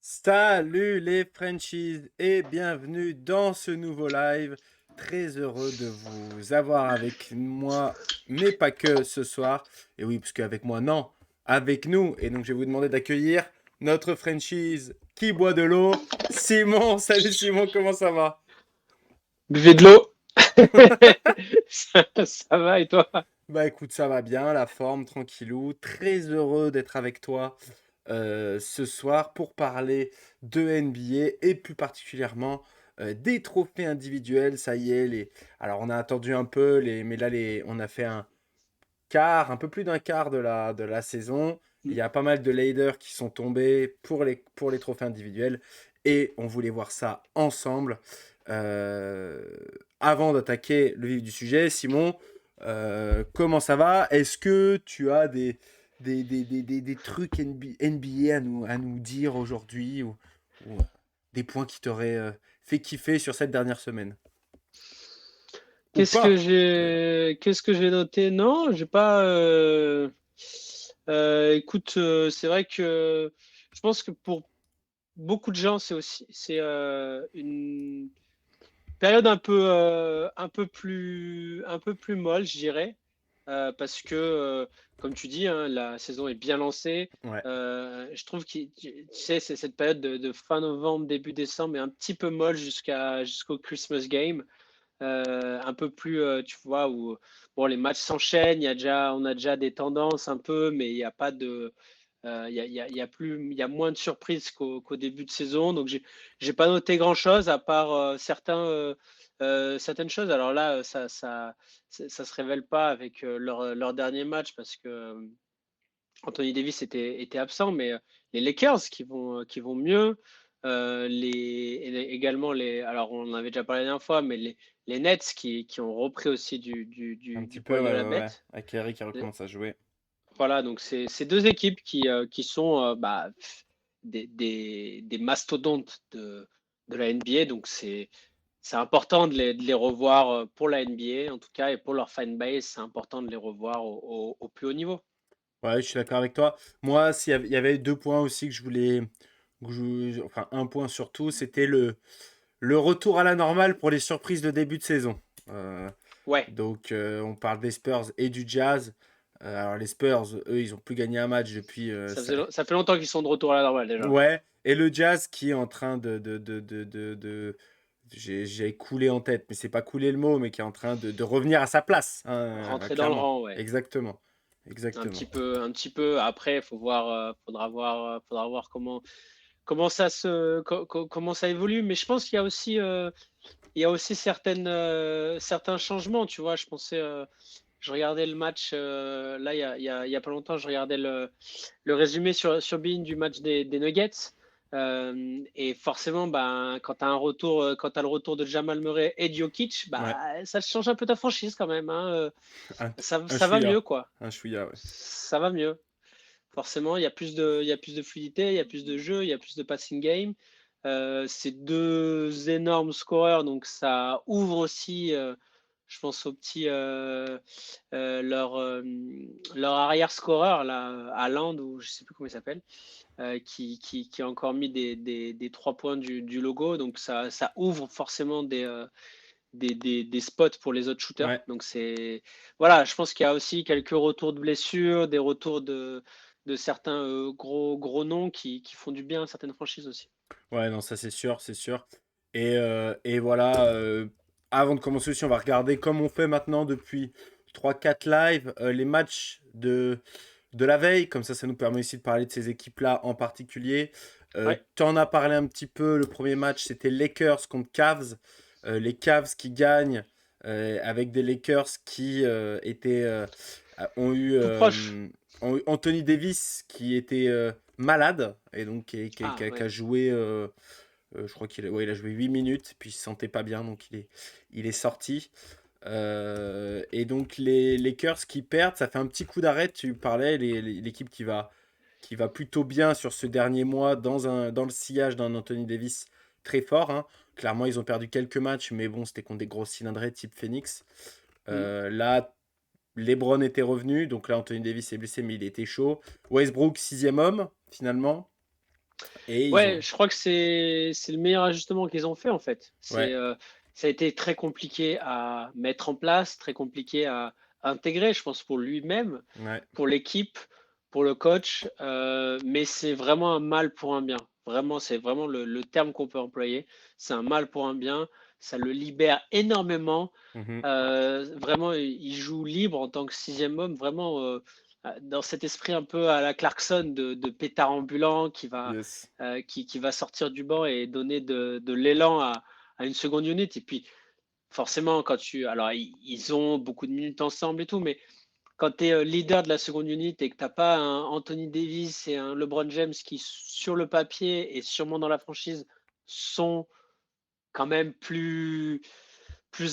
Salut les Frenchies et bienvenue dans ce nouveau live. Très heureux de vous avoir avec moi, mais pas que ce soir. Et oui, parce qu'avec moi, non, avec nous. Et donc, je vais vous demander d'accueillir notre franchise qui boit de l'eau, Simon. Salut Simon, comment ça va? Buvez de l'eau. Ça va et toi? Bah écoute, ça va bien, la forme, tranquillou. Très heureux d'être avec toi ce soir pour parler de NBA et plus particulièrement des trophées individuels. Ça y est, alors on a attendu un peu, mais là on a fait un peu plus d'un quart de la saison. Il y a pas mal de leaders qui sont tombés pour les trophées individuels et on voulait voir ça ensemble. Euh, Avant d'attaquer le vif du sujet, Simon, comment ça va? Est-ce que tu as des trucs NBA à nous dire aujourd'hui ou des points qui t'auraient fait kiffer sur cette dernière semaine? Ou Qu'est-ce que pas, d'ailleurs. j'ai noté? Non, j'ai pas. Écoute, c'est vrai que je pense que pour beaucoup de gens, c'est une période un peu plus molle, je dirais, parce que comme tu dis, hein, la saison est bien lancée. Ouais. Je trouve que tu sais, c'est cette période de fin novembre, début décembre est un petit peu molle jusqu'au Christmas game. Un peu plus, tu vois, où bon, les matchs s'enchaînent, on a déjà des tendances un peu, mais il n'y a pas de, il y a moins de surprises qu'au début de saison. Donc, j'ai pas noté grand-chose à part certaines choses. Alors là, ça se révèle pas avec leur dernier match parce que Anthony Davis était absent, mais les Lakers qui vont mieux, également alors on en avait déjà parlé la dernière fois, mais les Nets qui ont repris aussi Un petit du peu, poil de ouais, la ouais, ouais. bête. Avec Kerry qui recommence à jouer. Voilà, donc c'est deux équipes qui sont des mastodontes de la NBA, donc c'est important de les revoir pour la NBA en tout cas et pour leur fanbase, c'est important de les revoir au plus haut niveau. Ouais, je suis d'accord avec toi. Moi, il y avait deux points aussi que je voulais. Enfin, un point surtout, c'était le retour à la normale pour les surprises de début de saison. Euh, Ouais. on parle des Spurs et du Jazz. Alors, les Spurs, eux, ils ont plus gagné un match depuis. Ça fait longtemps qu'ils sont de retour à la normale déjà. Ouais. Et le Jazz qui est en train j'ai coulé en tête, mais c'est pas couler le mot, mais qui est en train de revenir à sa place, hein, Rentrer dans le clairement. rang, ouais. Exactement. Exactement. Un petit peu. Après, faudra voir comment comment ça évolue. Mais je pense qu'il y a aussi, il y a aussi certains changements. Tu vois, je regardais le match là il y a pas longtemps. Je regardais le résumé sur Bein du match des Nuggets. Et forcément, ben, quand tu as le retour de Jamal Murray et de Jokic, Ouais. bah, ça change un peu ta franchise quand même, hein. Un Ça va chouïa. mieux, quoi. Un chouïa, ouais. Ça va mieux. Forcément, il y a plus de fluidité, il y a plus de jeu, il y a plus de passing game. C'est deux énormes scoreurs, donc ça ouvre aussi, je pense, aux petits, leur arrière-scoreur, là, à Land, ou je sais plus comment il s'appelle, qui a encore mis des 3 points du logo. Donc ça ouvre forcément des spots pour les autres shooters. Ouais. Donc voilà, je pense qu'il y a aussi quelques retours de blessures, des retours de certains gros noms qui font du bien à certaines franchises aussi. Ouais, non, ça c'est sûr, c'est sûr. Et voilà, avant de commencer aussi, on va regarder comme on fait maintenant depuis 3 4 lives, les matchs de la veille. Comme ça nous permet aussi de parler de ces équipes-là en particulier. Ouais. T'en as parlé un petit peu, le premier match, c'était Lakers contre Cavs. Les Cavs qui gagnent avec des Lakers qui ont eu, Tout proche. Anthony Davis qui était malade et donc Ah qui a ouais. joué, je crois il a joué 8 minutes, puis il se sentait pas bien, donc il est sorti. Et donc les Lakers qui perdent, ça fait un petit coup d'arrêt, tu parlais, l'équipe qui va plutôt bien sur ce dernier mois dans le sillage d'un Anthony Davis très fort, hein. Clairement, ils ont perdu quelques matchs, mais bon, c'était contre des grosses cylindrées type Phoenix. Mm. Là, LeBron était revenu, donc là, Anthony Davis est blessé, mais il était chaud. Westbrook, sixième homme, finalement. Et ils Ouais, ont je crois que c'est le meilleur ajustement qu'ils ont fait en fait. ouais, Ça a été très compliqué à mettre en place, très compliqué à intégrer, je pense pour lui-même, ouais. pour l'équipe, pour le coach, mais c'est vraiment un mal pour un bien. Vraiment, c'est vraiment le terme qu'on peut employer. C'est un mal pour un bien. Ça le libère énormément. Mmh. Vraiment, il joue libre en tant que sixième homme, vraiment dans cet esprit un peu à la Clarkson de pétard ambulant Yes. qui va sortir du banc et donner de l'élan à une seconde unit. Et puis, forcément, alors, ils ont beaucoup de minutes ensemble et tout, mais quand tu es leader de la seconde unit et que tu n'as pas un Anthony Davis et un LeBron James qui, sur le papier et sûrement dans la franchise, sont quand même plus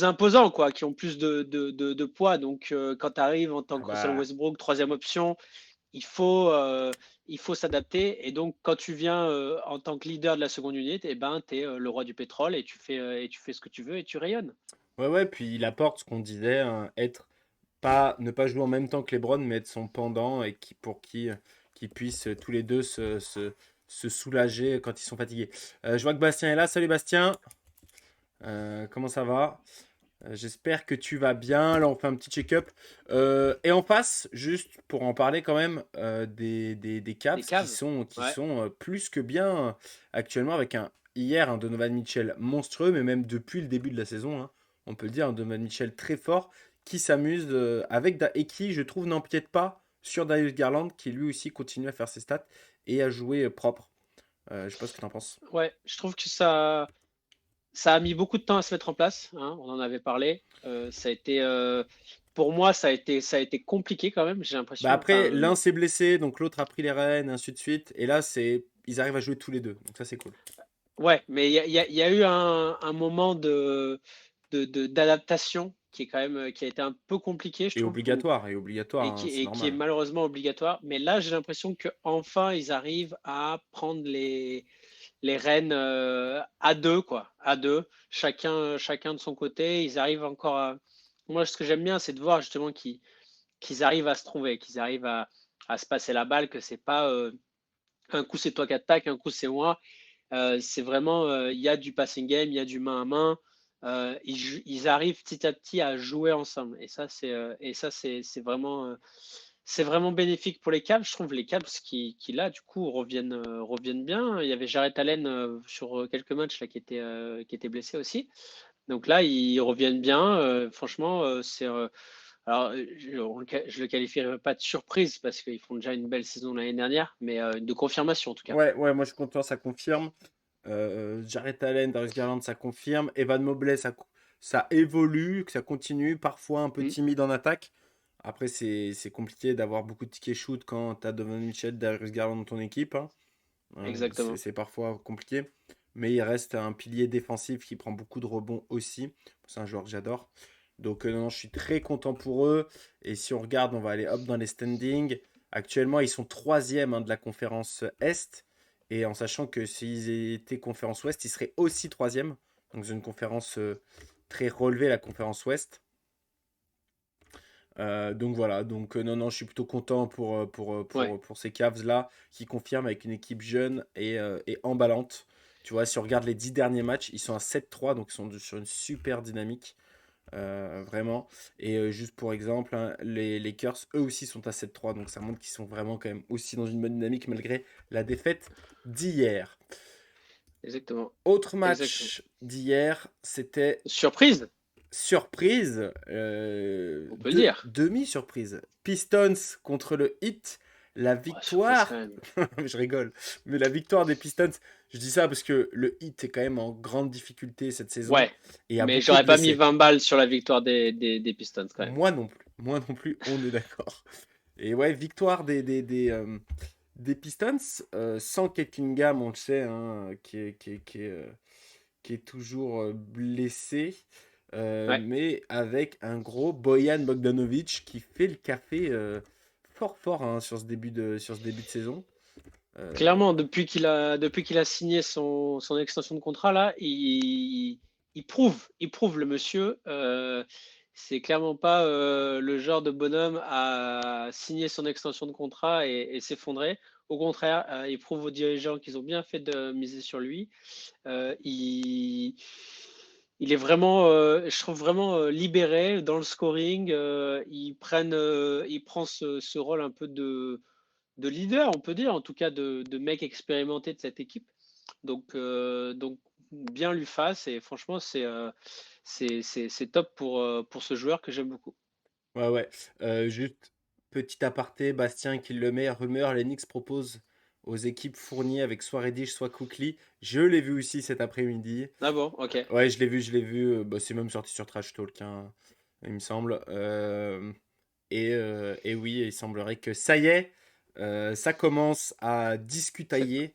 imposants, quoi, qui ont plus de poids. Donc, quand tu arrives en tant Ah que Russell bah, Westbrook, troisième option, il faut, il faut s'adapter. Et donc, quand tu viens en tant que leader de la seconde unité, eh ben, tu es le roi du pétrole et tu fais ce que tu veux et tu rayonnes. ouais, ouais, puis il apporte ce qu'on disait, être pas ne pas jouer en même temps que LeBron, mais être son pendant et qu'ils puissent tous les 2 se soulager quand ils sont fatigués. Je vois que Bastien est là. Salut Bastien, comment ça va? J'espère que tu vas bien. Là, on fait un petit check-up. Et en face, juste pour en parler quand même, des Des Cavs caves. qui Ouais. sont plus que bien actuellement avec hier un Donovan Mitchell monstrueux, mais même depuis le début de la saison, hein, on peut le dire, un Donovan Mitchell très fort qui s'amuse et qui, je trouve, n'empiète pas sur Darius Garland qui lui aussi continue à faire ses stats et à jouer propre. Je sais pas ce que tu en penses. Ouais, je trouve que ça a mis beaucoup de temps à se mettre en place, hein, on en avait parlé. Ça a été, pour moi, ça a été compliqué quand même, j'ai Bah l'impression. après, Enfin, l'un s'est blessé, donc l'autre a pris les rênes, ainsi de suite. Et là, ils arrivent à jouer tous les deux. Donc ça, c'est cool. ouais, mais il y a eu un moment d'adaptation qui est quand même, qui a été un peu compliqué, je trouve, Et obligatoire, hein, c'est et qui est normal. malheureusement obligatoire. Mais là, j'ai l'impression qu'enfin, ils arrivent à prendre les rênes à deux, quoi, à deux, chacun de son côté. Ils arrivent encore à. Moi, ce que j'aime bien, c'est de voir justement qu'ils arrivent à se trouver, qu'ils arrivent à se passer la balle, que c'est pas un coup c'est toi qui attaque, un coup c'est moi. C'est vraiment, il y a du passing game, il y a du main à main. Ils arrivent petit à petit à jouer ensemble. Et ça, c'est vraiment bénéfique pour les Cavs. Je trouve les Cavs qui là, du coup, reviennent bien. Il y avait Jarrett Allen sur quelques matchs là, qui était blessé aussi. Donc là, ils reviennent bien. Franchement, alors, je le qualifierais pas de surprise parce qu'ils font déjà une belle saison l'année dernière, mais de confirmation en tout cas. Ouais, ouais, moi je suis content, ça confirme. Jarrett Allen, Darius Garland, ça confirme. Evan Mobley, ça évolue, que ça continue, parfois un peu Mm, timide en attaque. Après, c'est compliqué d'avoir beaucoup de tickets shoot quand tu as Donovan Mitchell, Darius Garland dans ton équipe, hein. exactement. C'est parfois compliqué. Mais il reste un pilier défensif qui prend beaucoup de rebonds aussi. C'est un joueur que j'adore. Donc non, non, je suis très content pour eux. Et si on regarde, on va aller hop dans les standings. Actuellement, ils sont troisième de la conférence Est. Et en sachant que s'ils étaient conférence Ouest, ils seraient aussi troisième. Donc c'est une conférence très relevée, la conférence Ouest. Donc voilà, donc non, non, je suis plutôt content Ouais, pour ces Cavs-là qui confirment avec une équipe jeune et emballante. Tu vois, si on regarde les 10 derniers matchs, ils sont à 7-3, donc ils sont sur une super dynamique, vraiment. Et juste pour exemple, hein, les Lakers, eux aussi, sont à 7-3, donc ça montre qu'ils sont vraiment quand même aussi dans une bonne dynamique malgré la défaite d'hier. exactement. Autre Exactement. match d'hier, c'était Surprise, surprise, on peut le dire. demi-surprise. Pistons contre le Heat. La Oh, surprise quand victoire, même. je rigole, mais la victoire des Pistons, je dis ça parce que le Heat est quand même en grande difficulté cette saison Ouais, et il y a mais beaucoup de j'aurais pas mis blessés. 20 balles sur la victoire des Pistons quand même. Moi non plus, on est d'accord. Et ouais, victoire des Pistons, sans Kate Cunningham, on le sait, hein, qui est toujours blessé, Ouais, mais avec un gros Bojan Bogdanovic qui fait le café fort fort hein, sur ce début de saison. Euh, clairement, depuis qu'il a signé son extension de contrat là, il prouve le monsieur. C'est clairement pas le genre de bonhomme à signer son extension de contrat et s'effondrer. Au contraire, il prouve aux dirigeants qu'ils ont bien fait de miser sur lui. Il est vraiment, je trouve vraiment, libéré dans le scoring, il prend ce rôle un peu de leader, on peut dire, en tout cas de mec expérimenté de cette équipe. Donc bien lui fasse et franchement, c'est top pour ce joueur que j'aime beaucoup. Ouais, ouais. Juste petit aparté, Bastien qui le met, rumeur, les Knicks proposent aux équipes Fournier avec soit Reddish, soit Quickly. Je l'ai vu aussi cet après-midi. Ah bon? OK. Ouais, je l'ai vu. Bah, c'est même sorti sur Trash Talk, hein, il me semble. Et oui, il semblerait que ça y est, ça commence à C'est discutailler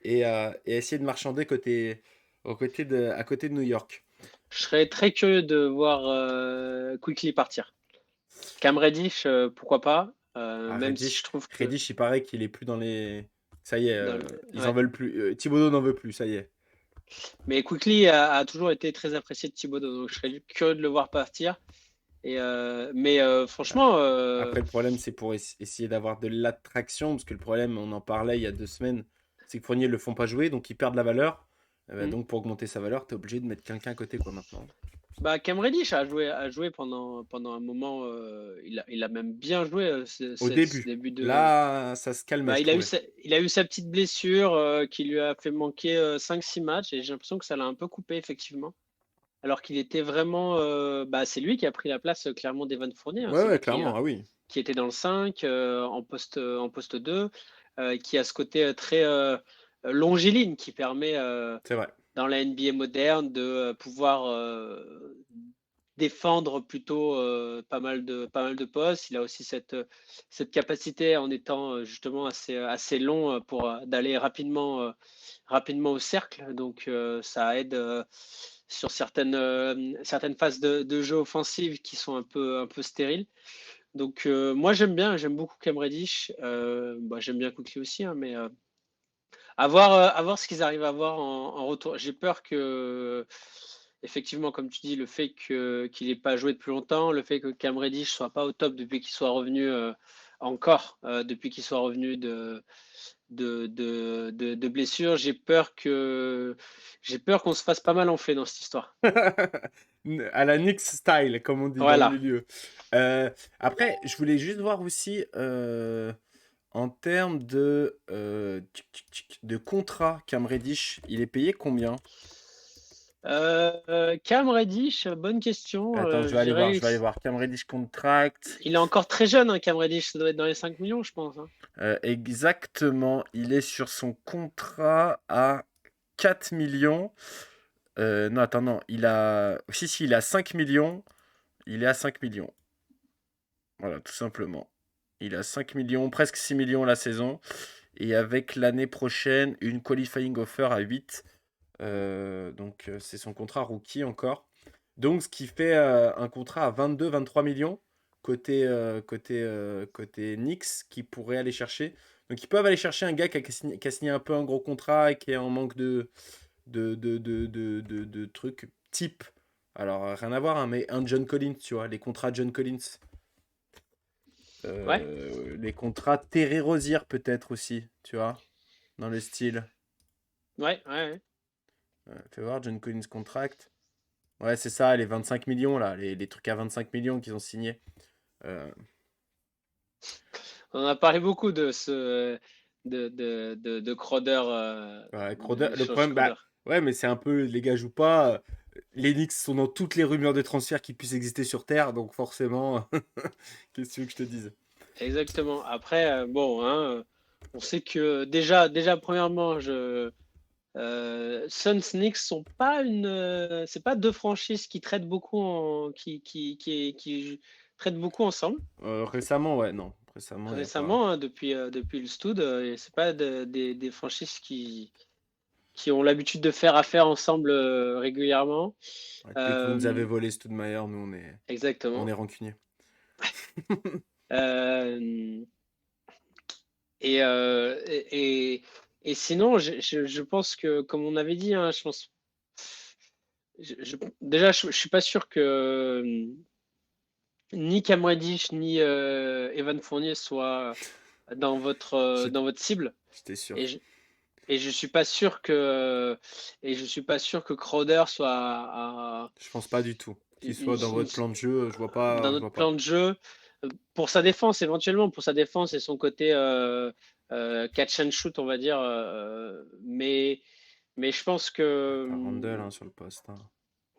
et essayer de marchander à côté de New York. Je serais très curieux de voir, Quickley partir. Cam Reddish, pourquoi pas? Ah, Même si je Reddish, trouve que Reddish, il paraît qu'il est plus dans les. Ça y est, dans le ils en ouais. veulent plus. Thibodeau n'en veut plus, ça y est. Mais Quickley a toujours été très apprécié de Thibodeau, donc je serais curieux de le voir partir. Mais franchement, Après, le problème, c'est pour essayer d'avoir de l'attraction, parce que le problème, on en parlait il y a 2 semaines, c'est que Fournier ne le font pas jouer, donc ils perdent la valeur. mmh. Donc pour augmenter sa valeur, tu es obligé de mettre quelqu'un à côté, quoi, maintenant. Bah, Cam Reddish a joué pendant un moment, il a même bien joué, Au ce début, début de là, ça se calmait, bah, je trouvais. il a eu sa petite blessure, qui lui a fait manquer, 5-6 matchs et j'ai l'impression que ça l'a un peu coupé effectivement. Alors qu'il était vraiment, bah, c'est lui qui a pris la place, clairement d'Evan Fournier, hein. Ouais, C'est ouais, lui clairement, ah oui, qui était dans le 5, en poste 2, qui a ce côté, très, longiligne qui permet, c'est vrai. dans la NBA moderne de pouvoir défendre plutôt pas mal de postes. Il a aussi cette capacité en étant justement assez long pour d'aller rapidement au cercle. Donc ça aide sur certaines phases de jeu offensive qui sont un peu stériles. Donc moi j'aime beaucoup Cam Reddish. Bah, j'aime bien Quickly aussi, hein, mais à voir ce qu'ils arrivent à avoir en retour. J'ai peur que, effectivement, comme tu dis, le fait qu'il n'ait pas joué depuis longtemps, le fait que Cam Reddish soit pas au top depuis qu'il soit revenu depuis qu'il soit revenu de blessure, j'ai peur qu'on se fasse pas mal enfler dans cette histoire. À la Knicks style, comme on dit dans le Voilà. milieu. Après, je voulais juste voir aussi en termes de contrat, Cam Reddish, il est payé combien? Cam Reddish, bonne question. Attends, Je dirais, je vais aller voir. Cam Reddish contract. il est encore très jeune, hein, Cam Reddish. Ça doit être dans les 5 millions, je pense, hein. Exactement, il est sur son contrat à 4 millions. Non, attends, non, il a. Si, si, il a 5 millions. Il est à 5 millions. Voilà, tout simplement. Il a 5 millions, presque 6 millions la saison. Et avec l'année prochaine, une qualifying offer à 8. Donc, c'est son contrat rookie encore. Donc, ce qui fait un contrat à 22-23 millions côté Knicks qui pourrait aller chercher. Donc, ils peuvent aller chercher un gars qui a signé un peu un gros contrat et qui est en manque de trucs type. Alors, rien à voir, hein, mais un John Collins, tu vois, les contrats John Collins. Ouais, Les contrats Terry Rozier, peut-être aussi, tu vois, dans le style. ouais, ouais, ouais. Fais voir, John Collins contract. Ouais, c'est ça, les 25 millions, là, les trucs à 25 millions qu'ils ont signés. Euh, On a parlé beaucoup de Crowder, ouais, de Crowder, le l'échange problème, Crowder. bah, ouais, mais c'est un peu, les gars jouent pas. Les Knicks sont dans toutes les rumeurs de transfert qui puissent exister sur Terre, donc forcément, qu'est-ce que tu veux que je te dise? Exactement. Après, bon, hein, on sait que déjà premièrement, Suns Knicks sont pas c'est pas deux franchises qui traitent beaucoup qui traitent beaucoup ensemble. Récemment, ouais, non. Récemment, il n'y a pas. Récemment, hein, depuis le Stud, et c'est pas des franchises qui ont l'habitude de faire affaire ensemble régulièrement. Ouais, depuis que vous nous avez Euh, volé Stoudemire, nous, on est exactement. rancuniers. Euh, et sinon, je pense que, comme on avait dit, hein, je pense, déjà, je suis pas sûr que ni Cam Reddish ni Evan Fournier soient J'ai- dans votre cible. J'étais sûr. Et je, et je suis pas sûr que Crowder soit Je pense pas du tout. Qu'il une, soit dans une- votre plan de jeu, dans je notre vois pas. plan de jeu. Pour sa défense, éventuellement, pour sa défense et son côté catch and shoot, on va dire. Mais je pense Ah, que t'as Randall hein, sur le poste, hein.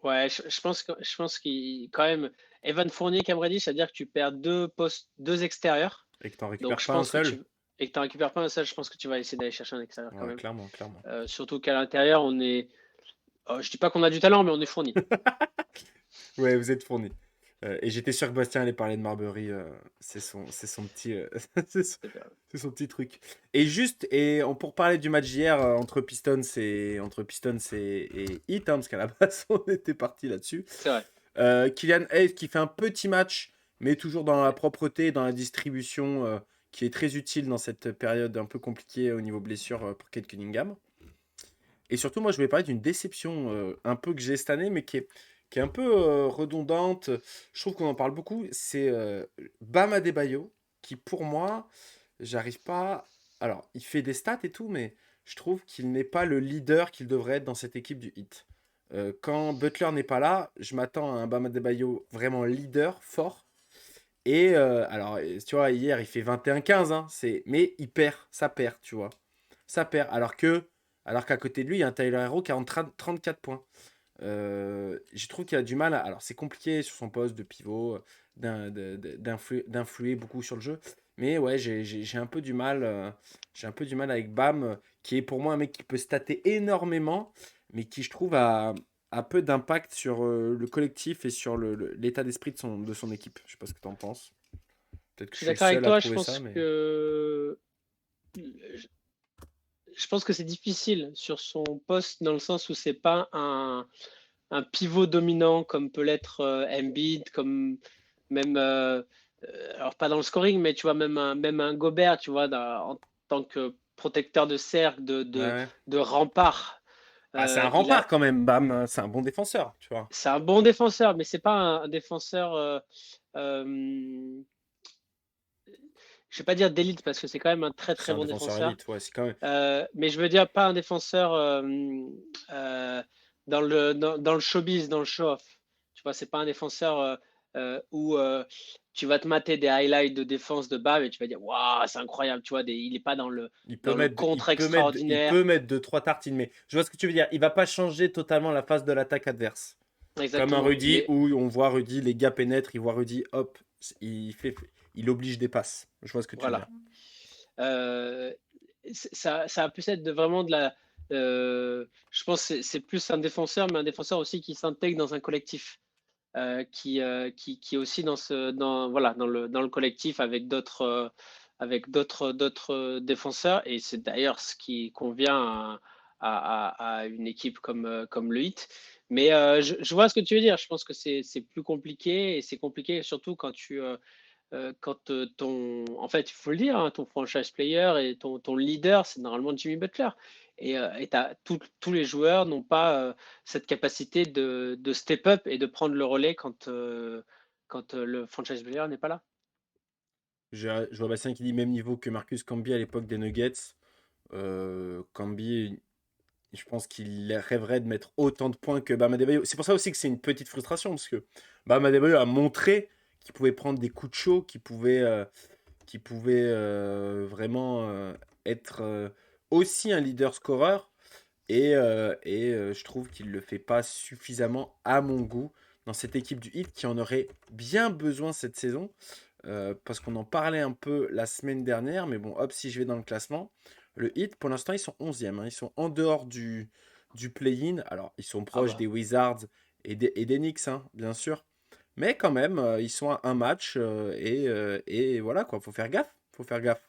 ouais, je pense qu'il quand même Evan Fournier, Cam Reddish, c'est-à-dire que tu perds deux postes, deux extérieurs. Et que t'en Donc récupères je pas un pense que seul? tu et que tu récupères pas un seul, je pense que tu vas essayer d'aller chercher un extérieur quand Ouais, même. clairement, clairement. Surtout qu'à l'intérieur, on est je dis pas qu'on a du talent, mais on est fourni. Ouais, vous êtes fournis. Et j'étais sûr que Bastien allait parler de Marbury. C'est son petit, c'est son, c'est son petit truc. Et juste, pour parler du match d'hier entre Pistons et Heat, hein, parce qu'à la base on était parti là-dessus. C'est vrai. Kylian Hayes qui fait un petit match, mais toujours dans la Ouais. propreté, dans la distribution, qui est très utile dans cette période un peu compliquée au niveau blessure pour Kate Cunningham. Et surtout, moi, je voulais parler d'une déception un peu que j'ai cette année, mais qui est un peu redondante. Je trouve qu'on en parle beaucoup. C'est Bam Adebayo, qui pour moi, j'arrive pas. Alors, il fait des stats et tout, mais je trouve qu'il n'est pas le leader qu'il devrait être dans cette équipe du Heat. Quand Butler n'est pas là, je m'attends à un Bam Adebayo vraiment leader, fort. Et alors, tu vois, hier, il fait 21-15, hein, mais il perd, ça perd, tu vois. Ça perd. Alors qu'à côté de lui, il y a un Tyler Hero qui a 34 points. Je trouve qu'il a du mal. Alors, c'est compliqué sur son poste de pivot d'influer beaucoup sur le jeu. Mais ouais, j'ai un peu du mal. J'ai un peu du mal avec Bam, qui est pour moi un mec qui peut stater énormément, mais qui, je trouve, a peu d'impact sur le collectif et sur l'état d'esprit de son équipe. Je sais pas ce que tu en penses. Peut-être que Je je suis suis le d'accord avec seul à toi. trouver ça, mais. Je pense que c'est difficile sur son poste dans le sens où c'est pas un pivot dominant comme peut l'être Embiid, comme même alors pas dans le scoring, mais tu vois même un Gobert, tu vois, en tant que protecteur de cercle, Ouais, ouais. de rempart. Bah, c'est un Il a rempart quand même, Bam. C'est un bon défenseur, tu vois. C'est un bon défenseur, mais c'est pas un défenseur. Euh, je vais pas dire d'élite parce que c'est quand même un très C'est très un bon défenseur défenseur. élite, ouais. C'est quand même. Mais je veux dire pas un défenseur euh, dans le showbiz, dans le show-off. Tu vois, c'est pas un défenseur où tu vas te mater des highlights de défense de Bam et tu vas dire waouh, c'est incroyable. Tu vois, il est pas dans le contre Il extraordinaire. peut mettre deux, trois tartines, mais je vois ce que tu veux dire. Il va pas changer totalement la phase de l'attaque adverse. Comme un Exactement. Rudy où on voit Rudy, les gars pénètrent, il voit Rudy, hop, il oblige des passes. Je vois ce que tu veux dire. Voilà. Euh, ça va plus être vraiment de la. Je pense que c'est plus un défenseur, mais un défenseur aussi qui s'intègre dans un collectif, qui est aussi voilà, dans le collectif avec d'autres défenseurs. Et c'est d'ailleurs ce qui convient à une équipe comme le Heat. Mais je vois ce que tu veux dire. Je pense que c'est plus compliqué et c'est compliqué surtout quand en fait, il faut le dire, hein, ton franchise player et ton leader, c'est normalement Jimmy Butler. Et tous les joueurs n'ont pas cette capacité de step up et de prendre le relais quand le franchise player n'est pas là. Je vois Bastien qui dit même niveau que Marcus Camby à l'époque des Nuggets. Camby, je pense qu'il rêverait de mettre autant de points que Bam Adebayo. C'est pour ça aussi que c'est une petite frustration, parce que Bam Adebayo a montré qu'il pouvait prendre des coups de chaud, qu'il pouvait vraiment être aussi un leader scoreur. Je trouve qu'il ne le fait pas suffisamment à mon goût dans cette équipe du Heat qui en aurait bien besoin cette saison. Parce qu'on en parlait un peu la semaine dernière, mais bon, hop, si je vais dans le classement, le Heat, pour l'instant, ils sont 11e, hein, ils sont en dehors du play-in. Alors, ils sont Ah proches bah. des Wizards et des Knicks, hein, bien sûr. Mais quand même, ils sont à un match et voilà quoi, faut faire gaffe. Faut faire gaffe.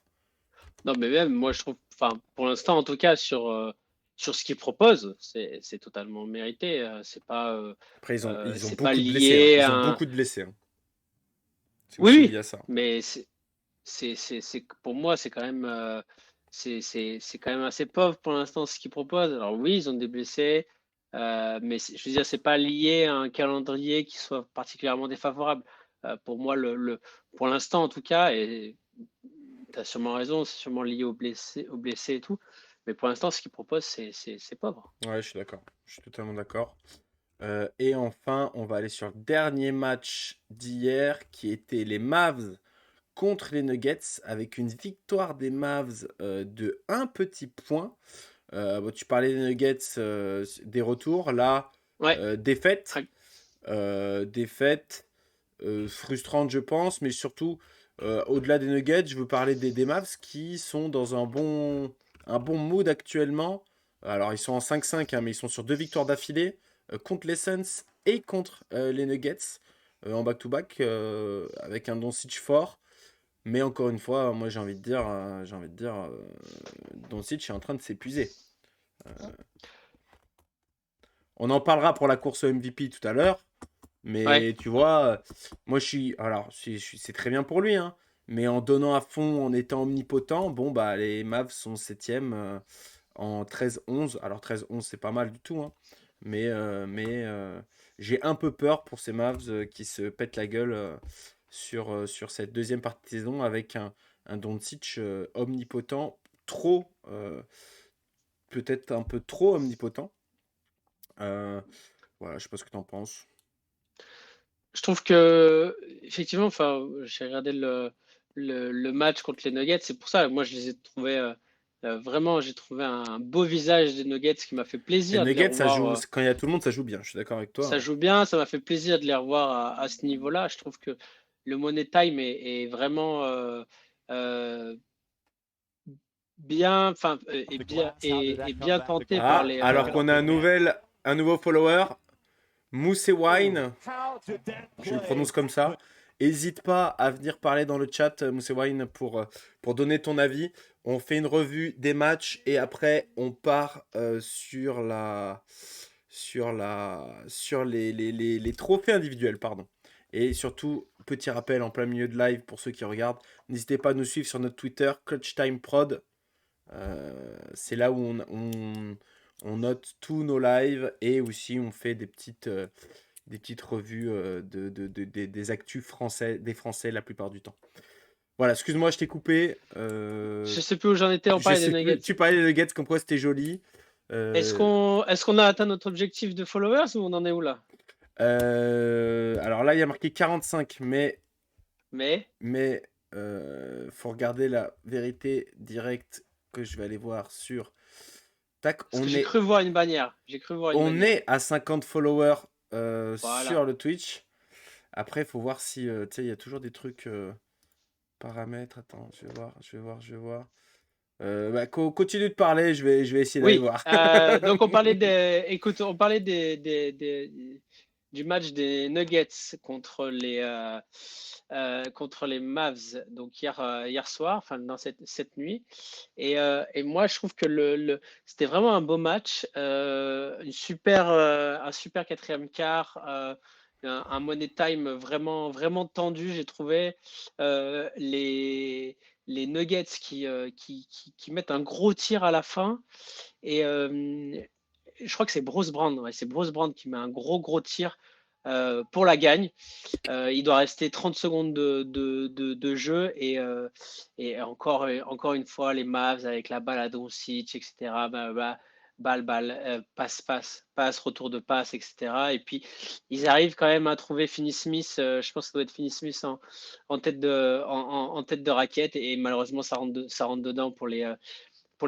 Non, mais même, moi, je trouve, enfin, pour l'instant, en tout cas, sur ce qu'ils proposent, c'est totalement mérité. Après, ils ont C'est pas beaucoup de blessés, hein. lié Ils à ont un. beaucoup de blessés, hein. C'est Oui, aussi lié oui, à ça. mais pour moi, c'est quand même assez pauvre pour l'instant ce qu'ils proposent. Alors oui, ils ont des blessés, mais je veux dire, c'est pas lié à un calendrier qui soit particulièrement défavorable. Pour moi, pour l'instant en tout cas, et as sûrement raison, c'est sûrement lié aux blessés et tout. Mais pour l'instant, ce qu'ils proposent, c'est pauvre. Ouais, je suis d'accord. Je suis totalement d'accord. Et enfin, on va aller sur le dernier match d'hier qui était les Mavs contre les Nuggets avec une victoire des Mavs de un petit point. Bon, tu parlais des Nuggets, des retours. Là, Ouais, défaite. très- Défaite frustrante, je pense, mais surtout, au-delà des Nuggets, je veux parler des Mavs qui sont dans un bon mood actuellement. Alors, ils sont en 5-5, hein, mais ils sont sur 2 victoires d'affilée contre les Suns et contre les Nuggets en back-to-back avec un Doncic fort. Mais encore une fois, moi j'ai envie de dire, Doncic est en train de s'épuiser. On en parlera pour la course au MVP tout à l'heure. ouais. Mais tu vois, moi je suis. Alors, c'est très bien pour lui, hein. Mais en donnant à fond, en étant omnipotent, bon, bah, les Mavs sont 7e en 13-11. Alors, 13-11, c'est pas mal du tout, hein. Mais j'ai un peu peur pour ces Mavs qui se pètent la gueule sur cette deuxième partie de saison avec un Doncic omnipotent, trop, peut-être un peu trop omnipotent. Euh, voilà, je sais pas ce que tu en penses. Je trouve que, effectivement, enfin, j'ai regardé le match contre les Nuggets, c'est pour ça, moi, je les ai trouvés vraiment, j'ai trouvé un beau visage des Nuggets qui m'a fait Les plaisir de les Nuggets, ça revoir. joue, quand il y a tout le monde, ça joue bien. Je suis d'accord avec Ça toi. joue bien, ça m'a fait plaisir de les revoir à ce niveau-là. Je trouve que le Money Time est vraiment euh, bien, enfin, est bien tenté par Ah, les. alors qu'on a un nouveau follower, Mousse Wine, je le prononce comme ça. Hésite pas à venir parler dans le chat, Mousse Wine, pour donner ton avis. On fait une revue des matchs et après on part sur les trophées individuels, pardon. Et surtout, petit rappel en plein milieu de live pour ceux qui regardent, n'hésitez pas à nous suivre sur notre Twitter, Clutch Time Prod. C'est là où on note tous nos lives et aussi on fait des petites revues des actus français, des Français la plupart du temps. Voilà, excuse-moi, je t'ai coupé. Je sais plus où j'en étais, on Je parlait des sais plus. Nuggets. Tu parlais des Nuggets comme quoi c'était joli. Euh, Est-ce qu'on a atteint notre objectif de followers ou on en est où là? alors là, il y a marqué 45, Mais mais faut regarder la vérité directe que je vais aller voir sur. Tac, parce que j'ai cru voir une bannière. J'ai cru voir une on bannière. est à 50 followers sur Voilà. le Twitch. Après, il faut voir si, tu sais, il y a toujours des trucs paramètres. Attends, je vais voir. Bah, continue de parler, je vais essayer d'aller Oui. voir. Donc on parlait écoute, on parlait du match des Nuggets contre les Mavs. Donc hier soir, enfin dans cette nuit. Et moi, je trouve que c'était vraiment un beau match, un super quatrième quart, un money time vraiment, vraiment tendu, j'ai trouvé. Les Nuggets qui mettent un gros tir à la fin. Et je crois que c'est Bruce Brown, ouais, c'est Bruce Brown qui met un gros tir pour la gagne. Il doit rester 30 secondes de jeu et encore une fois, les Mavs avec la balle à Doncic, etc. Balle, passe, retour de passe, etc. Et puis, ils arrivent quand même à trouver Finney Smith. Je pense que ça doit être Finney Smith en tête de raquette. Et malheureusement, ça rentre dedans pour les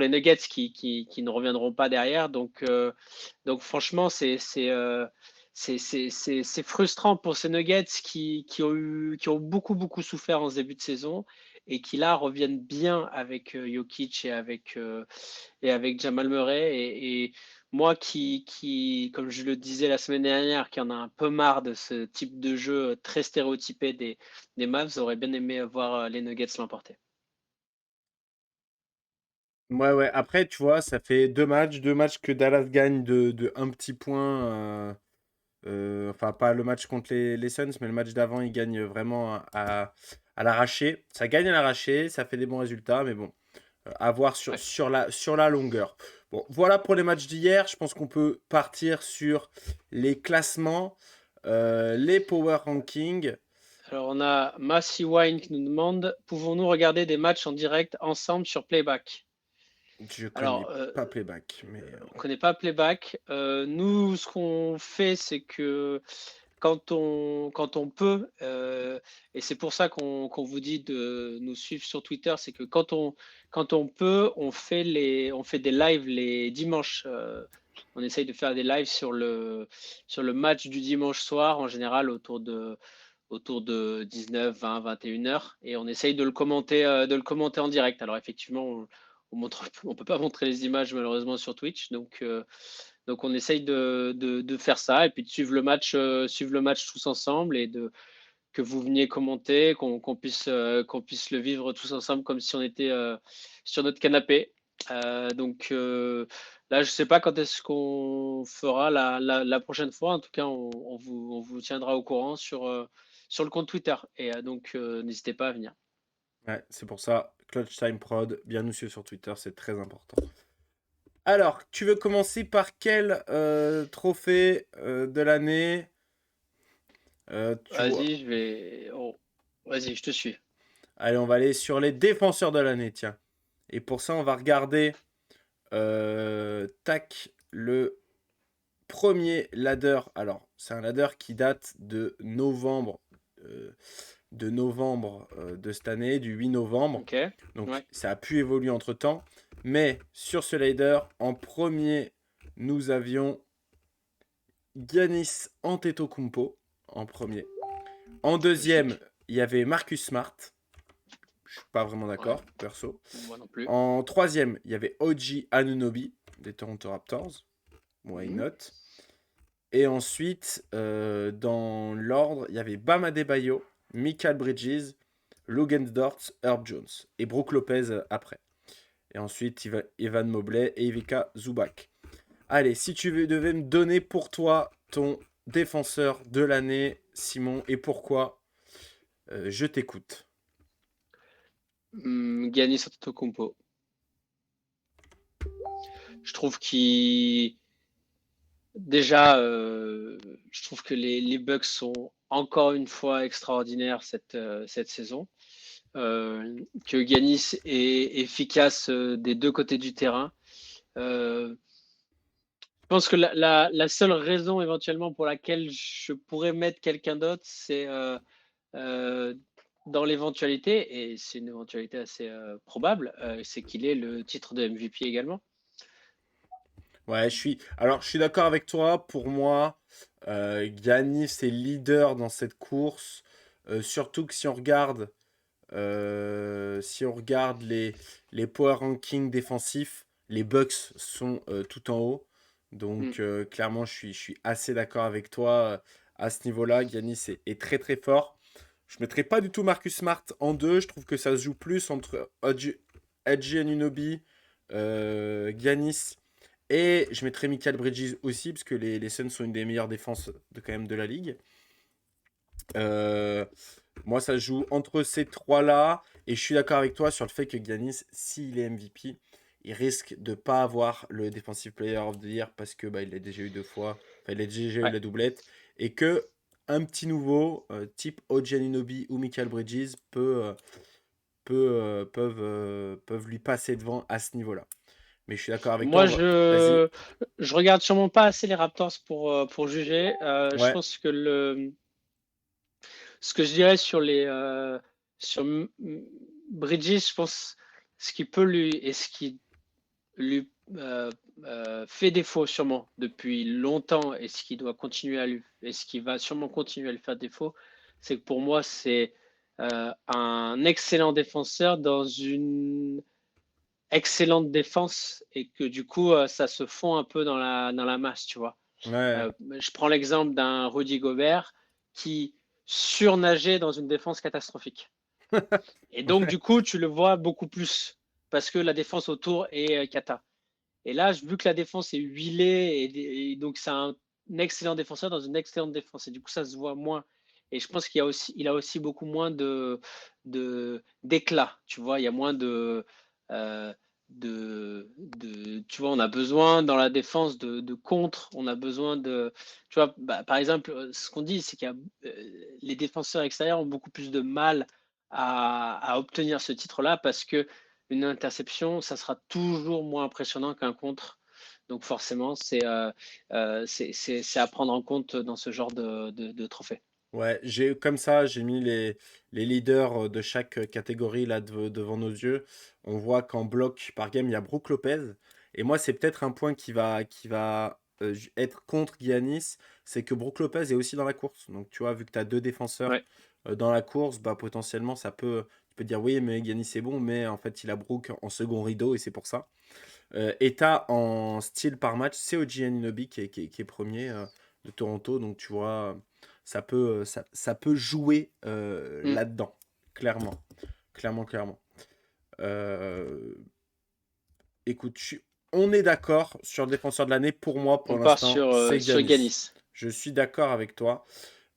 Nuggets qui ne reviendront pas derrière. Donc franchement, c'est frustrant pour ces Nuggets qui ont beaucoup souffert en ce début de saison et qui là reviennent bien avec Jokic et avec Jamal Murray. Et moi comme je le disais la semaine dernière, qui en a un peu marre de ce type de jeu très stéréotypé des Mavs, aurait bien aimé voir les Nuggets l'emporter. Ouais, ouais. Après, tu vois, ça fait deux matchs que Dallas gagne de un petit point. Enfin, pas le match contre les Suns, mais le match d'avant, ils gagnent vraiment à l'arraché. Ça gagne à l'arraché, ça fait des bons résultats, mais bon, à voir Ouais. sur la longueur. Bon, voilà pour les matchs d'hier. Je pense qu'on peut partir sur les classements, les power rankings. Alors, on a Massy Wine qui nous demande, pouvons-nous regarder des matchs en direct ensemble sur Playback? Je connais Alors, pas Playback, mais on connaît pas Playback. Nous, ce qu'on fait, c'est que quand on peut, et c'est pour ça qu'on vous dit de nous suivre sur Twitter, c'est que quand on peut, on fait des lives les dimanches. On essaye de faire des lives sur le match du dimanche soir, en général autour de 19, 20, 21 heures, et on essaye de le commenter en direct. Alors effectivement, on peut pas montrer les images malheureusement sur Twitch, donc on essaye de faire ça et puis de suivre le match tous ensemble et que vous veniez commenter, qu'on puisse le vivre tous ensemble comme si on était sur notre canapé. Là, je sais pas quand est-ce qu'on fera la prochaine fois. En tout cas, on vous tiendra au courant sur le compte Twitter. Et donc, n'hésitez pas à venir. ouais, c'est pour ça. Clutch Time Prod, bien nous suivre sur Twitter, c'est très important. Alors, tu veux commencer par quel trophée de l'année? Tu vois. Vas-y, vas-y, je te suis. Allez, on va aller sur les défenseurs de l'année, tiens. Et pour ça, on va regarder tac, le premier ladder. Alors, c'est un ladder qui date de novembre de cette année, du 8 novembre. Ok. Donc, Ouais. ça a pu évoluer entre temps. Mais sur ce ladder, en premier, nous avions Giannis Antetokounmpo en premier. En deuxième, Logique. il y avait Marcus Smart. Je suis pas vraiment Ouais. d'accord, perso. Moi non plus. En troisième, il y avait OG Anunoby des Toronto Raptors. Why Mhm. not? Et ensuite, dans l'ordre, il y avait Bam Adebayo, Michael Bridges, Logan Dort, Herb Jones et Brook Lopez après. Et ensuite, Evan Mobley et Ivica Zubac. Allez, si devais me donner pour toi ton défenseur de l'année, Simon, et pourquoi, je t'écoute. Giannis Antetokounmpo. Je trouve qu'il Déjà, je trouve que les Bucks sont encore une fois extraordinaires cette saison. Que Giannis est efficace des deux côtés du terrain. Je pense que la seule raison éventuellement pour laquelle je pourrais mettre quelqu'un d'autre, c'est euh, dans l'éventualité, et c'est une éventualité assez probable, c'est qu'il ait le titre de MVP également. Ouais, alors, je suis d'accord avec toi. Pour moi, Giannis est leader dans cette course. Surtout que si on regarde les power rankings défensifs, les Bucks sont tout en haut. Mm. Donc, clairement, je suis assez d'accord avec toi à ce niveau-là. Giannis est très très fort. Je ne mettrai pas du tout Marcus Smart en deux. Je trouve que ça se joue plus entre OG Anunoby, Giannis, et je mettrai Michael Bridges aussi, parce que les Suns sont une des meilleures défenses quand même de la ligue. Euh, Moi, ça se joue entre ces trois-là. Et je suis d'accord avec toi sur le fait que Giannis, s'il est MVP, il risque de pas avoir le Defensive Player of the Year parce que il l'a déjà eu deux fois. Enfin, il a déjà eu Ouais. la doublette. Et que un petit nouveau, type OG Anunoby ou Michael Bridges, peuvent lui passer devant à ce niveau-là. Mais je suis d'accord avec toi. Moi, Vas-y. je regarde sûrement pas assez les Raptors pour juger. Je Ouais. pense que ce que je dirais sur Bridges, je pense ce qui peut lui et ce qui lui fait défaut sûrement depuis longtemps et ce qui va sûrement continuer à lui faire défaut, c'est que pour moi c'est un excellent défenseur dans une excellente défense et que du coup ça se fond un peu dans la masse, tu vois. Ouais. Je prends l'exemple d'un Rudy Gobert qui surnageait dans une défense catastrophique. Et donc, Ouais. du coup, tu le vois beaucoup plus parce que la défense autour est cata. Et là, vu que la défense est huilée, et donc c'est un excellent défenseur dans une excellente défense. Et du coup, ça se voit moins. Et je pense qu'il a aussi beaucoup moins d'éclat. Tu vois, il y a moins euh, tu vois, on a besoin dans la défense de contre, on a besoin de, tu vois, bah, par exemple, ce qu'on dit, c'est qu'il y a, les défenseurs extérieurs ont beaucoup plus de mal à obtenir ce titre-là parce que une interception, ça sera toujours moins impressionnant qu'un contre. Donc forcément, c'est à prendre en compte dans ce genre de trophée. Ouais, j'ai mis les leaders de chaque catégorie là devant nos yeux. On voit qu'en bloc par game, il y a Brook Lopez. Et moi, c'est peut-être un point qui va être contre Giannis, c'est que Brook Lopez est aussi dans la course. Donc, tu vois, vu que tu as deux défenseurs Ouais. dans la course, bah, potentiellement, tu peux dire oui, mais Giannis est bon, mais en fait, il a Brook en second rideau et c'est pour ça. Et tu as en style par match, c'est OG Anunoby qui est premier de Toronto. Donc, tu vois, ça peut jouer Mm. là-dedans, clairement. Clairement, clairement. Euh, Écoute, on est d'accord sur le défenseur de l'année. Pour moi, pour On part l'instant, c'est sur Giannis. Giannis. Je suis d'accord avec toi.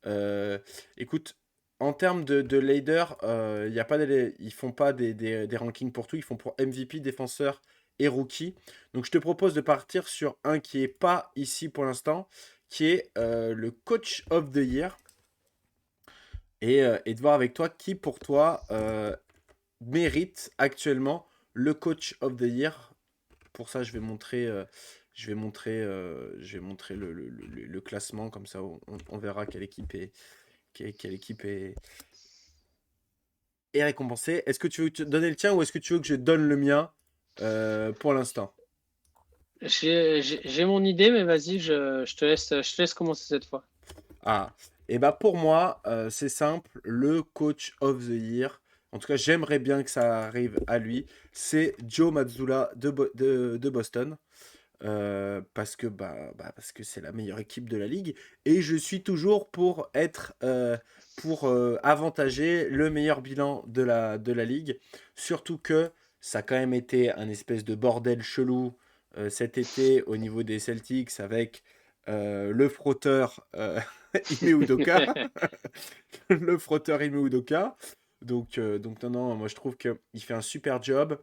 Euh, Écoute, en termes de leader, y a pas ils font pas des rankings pour tout. Ils font pour MVP, défenseur et rookie. Donc, je te propose de partir sur un qui est pas ici pour l'instant, qui est le coach of the year. Et de voir avec toi qui, pour toi, mérite actuellement le coach of the year. Pour ça, je vais montrer le classement. Comme ça, on verra quelle équipe est récompensée. Est-ce que tu veux te donner le tien ou est-ce que tu veux que je donne le mien pour l'instant? J'ai mon idée, mais vas-y, je te laisse commencer cette fois. Ah, et bah pour moi, c'est simple, le coach of the year, en tout cas j'aimerais bien que ça arrive à lui, c'est Joe Mazzulla de Boston. Parce que c'est la meilleure équipe de la ligue et je suis toujours pour avantager le meilleur bilan de la ligue, surtout que ça a quand même été un espèce de bordel chelou cet été au niveau des Celtics avec le frotteur Ime Udoka. Le frotteur Ime Udoka. Donc non, non, moi je trouve qu'il fait un super job.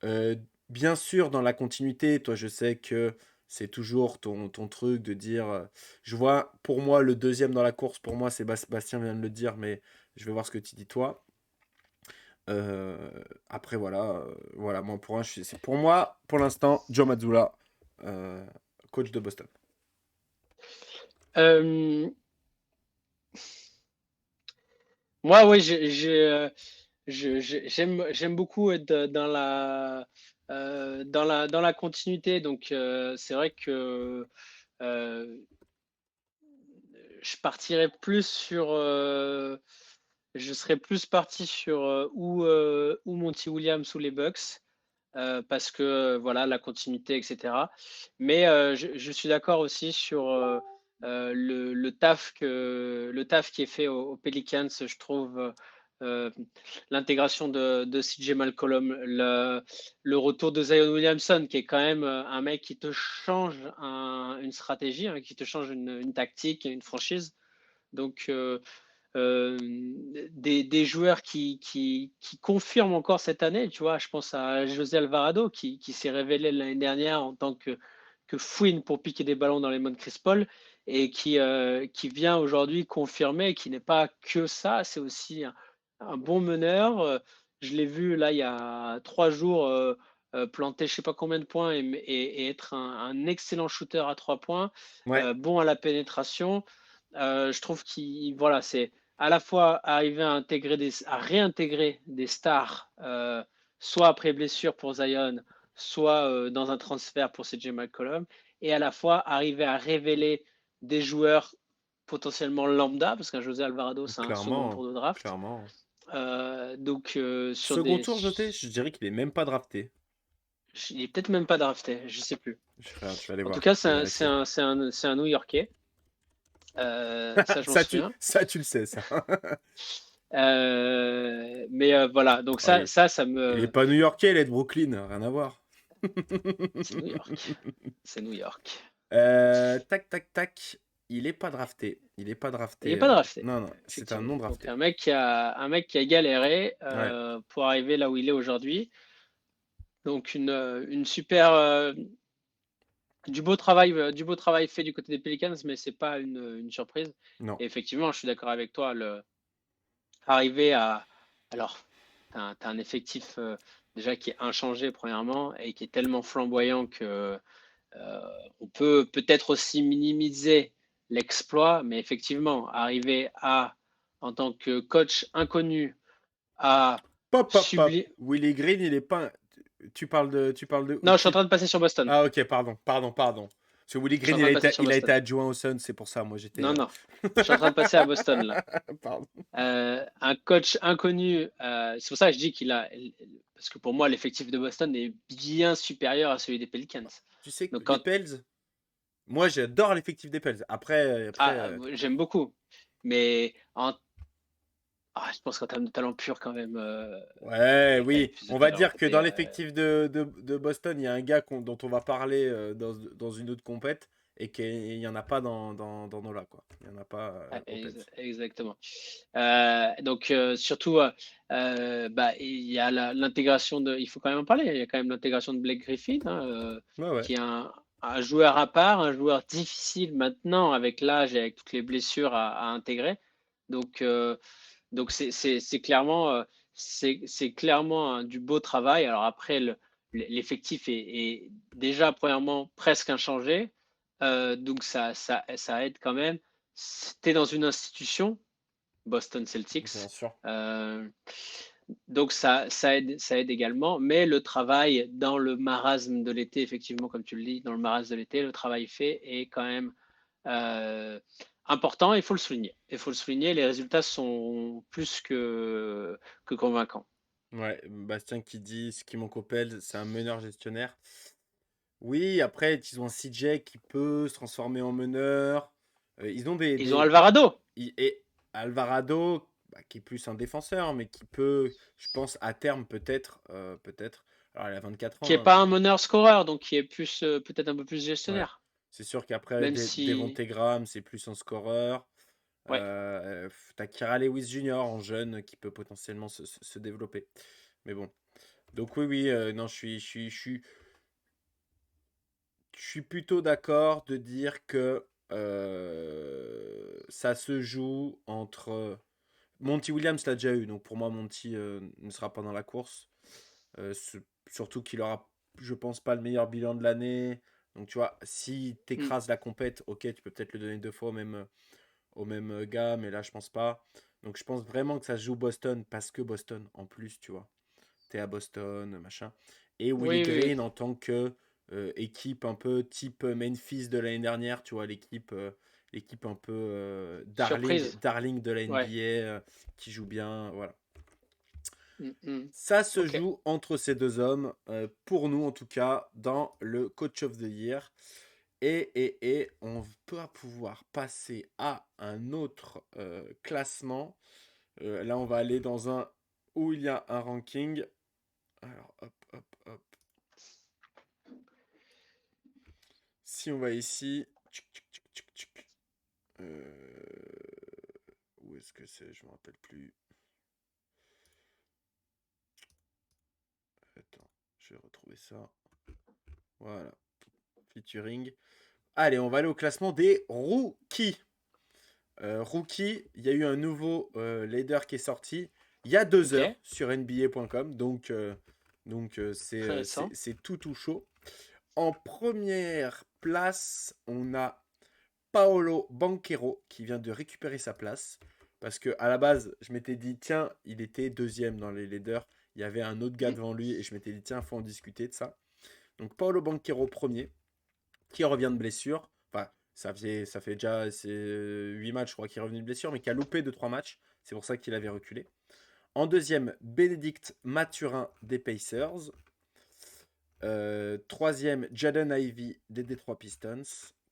Euh, Bien sûr, dans la continuité, toi, je sais que c'est toujours ton truc de dire. Je vois, pour moi, le deuxième dans la course, pour moi, c'est Bastien vient de le dire, mais je vais voir ce que tu dis toi. Après, voilà, moi, c'est pour moi, pour l'instant, Joe Mazzulla, euh, coach de Boston. Euh, Moi, oui, j'aime beaucoup être dans la continuité. Donc, c'est vrai que euh, je partirais plus je serais plus parti sur ou Monty Williams ou les Bucks. Parce que voilà la continuité, etc. Mais je suis d'accord aussi sur le taf qui est fait aux Pelicans. Je trouve euh, l'intégration de CJ McCollum, le retour de Zion Williamson, qui est quand même un mec qui te change une stratégie, hein, qui te change une tactique, une franchise. Donc euh, des joueurs qui confirment encore cette année. Tu vois, je pense à José Alvarado qui s'est révélé l'année dernière en tant que fouine pour piquer des ballons dans les mains de Chris Paul et qui vient aujourd'hui confirmer qu'il n'est pas que ça, c'est aussi un bon meneur. Je l'ai vu là il y a 3 jours planter je sais pas combien de points et être un excellent shooter à 3 points, Ouais, bon à la pénétration. Je trouve qu'il voilà, c'est à la fois arriver à réintégrer des stars, soit après blessure pour Zion, soit dans un transfert pour CJ McCollum, et à la fois arriver à révéler des joueurs potentiellement lambda, parce qu'un José Alvarado, c'est un second clairement, tour de draft. clairement. Donc, Second tour jeté, je dirais qu'il est même pas drafté. il est peut-être même pas drafté, je sais plus. Je vais aller En tout voir, cas, je vais vérifier. c'est un New-Yorkais. Ça, je m'en souviens. Ça, tu le sais, ça. Mais voilà, donc Oh, ça il est me. pas new-yorkais, il est de Brooklyn, rien à voir. C'est New York. C'est New York. Tac, tac, tac. Il est pas drafté. Il est pas Il n'est drafté. pas drafté, Non, non, c'est un effectivement. non Donc drafté. un mec qui a galéré Ouais. pour arriver là où il est aujourd'hui. Donc une super du beau travail fait du côté des Pelicans, mais c'est pas une surprise. Non. Et effectivement, je suis d'accord avec toi. Arriver à alors, t'as un effectif déjà qui est inchangé premièrement et qui est tellement flamboyant que on peut peut-être aussi minimiser l'exploit, mais effectivement, arriver à, en tant que coach inconnu, à Pop, pop, pop. subir. Willie Green, il est pas. Tu parles de. Non, je suis en train de passer sur Boston. Ah, ok, pardon, pardon, pardon. Parce que Willie Je suis Green, en train de passer sur il a été Boston. adjoint au Sun, c'est pour ça, moi j'étais. Non, non. Je suis en train de passer à Boston là. Pardon. Un coach inconnu, c'est pour ça que je dis parce que pour moi, l'effectif de Boston est bien supérieur à celui des Pelicans. Tu sais que Donc, les Pels, moi j'adore l'effectif des Pels. j'aime beaucoup. Mais je pense qu'en termes de talent pur, quand même, il Ouais, y a quand même oui. plus de On va talent à dire que côté. dans l'effectif de Boston, il y a un gars dont on va parler dans une autre compète et qu'il n'y en a pas dans nos là, quoi. Il n'y en a pas aux Pels. Exactement. Donc, surtout, il y a l'intégration il faut quand même en parler, il y a quand même l'intégration de Blake Griffin, hein, Ouais, ouais. qui est un joueur à part, un joueur difficile maintenant avec l'âge et avec toutes les blessures à intégrer. Donc, c'est clairement, c'est clairement du beau travail. Alors après, l'effectif est déjà premièrement presque inchangé, donc ça aide quand même. Tu es dans une institution, Boston Celtics, Bien sûr. euh, donc ça aide également. Mais le travail dans le marasme de l'été, effectivement, comme tu le dis, dans le marasme de l'été, le travail fait est quand même euh, important, il faut le souligner. Il faut le souligner, les résultats sont plus que convaincants. Ouais, Bastien qui dit ce qui manque aux Pels, c'est un meneur gestionnaire. Oui, après, ils ont un CJ qui peut se transformer en meneur. Ils ont Ils ont Alvarado. Et Alvarado, qui est plus un défenseur, mais qui peut, je pense, à terme, peut-être. Peut-être. Alors, il a 24 Qui ans, est hein, pas un mais meneur-scoreur, donc qui est plus peut-être un peu plus ouais. gestionnaire. C'est sûr qu'après, Même si, Devonte Graham, c'est plus un scoreur. ouais, T'as Kira Lewis Jr. en jeune qui peut potentiellement se développer. Mais bon. Donc oui, oui, non, je suis plutôt d'accord de dire que ça se joue entre. Monty Williams l'a déjà eu, donc pour moi, Monty ne sera pas dans la course. Surtout qu'il aura, je pense, pas le meilleur bilan de l'année. Donc tu vois, si mm, t'écrases la compète, ok, tu peux peut-être le donner deux fois au même gars, mais là, je pense pas. Donc je pense vraiment que ça se joue Boston parce que Boston, en plus, tu vois. T'es à Boston, machin. Et Willie oui, oui, oui. Green en tant que équipe un peu type Memphis de l'année dernière, tu vois, l'équipe un peu Surprise. darling de la Ouais. NBA qui joue bien, voilà. Mm, mm. Ça se Ok. joue entre ces deux hommes, pour nous en tout cas, dans le Coach of the Year. Et on va pouvoir passer à un autre classement. Là, on va aller dans un où il y a un ranking. Alors, hop, hop, hop. Si on va ici. Où est-ce que c'est? Je me rappelle plus. Attends, je vais retrouver ça. Voilà. Featuring. Allez, on va aller au classement des rookies. Rookie, il y a eu un nouveau leader qui est sorti il y a 2 heures Ok. sur NBA.com. Intéressant. C'est tout chaud. En première place, on a Paolo Banchero qui vient de récupérer sa place. Parce que à la base, je m'étais dit, tiens, il était deuxième dans les leaders. Il y avait un autre gars Mm. devant lui et je m'étais dit, tiens, il faut en discuter de ça. Donc Paolo Banchero premier, qui revient de blessure. Enfin, ça fait déjà 8 matchs, je crois, qu'il est revenu de blessure, mais qui a loupé 2-3 matchs. C'est pour ça qu'il avait reculé. En deuxième, Bénédicte Mathurin des Pacers. Troisième, Jaden Ivey des Detroit Pistons.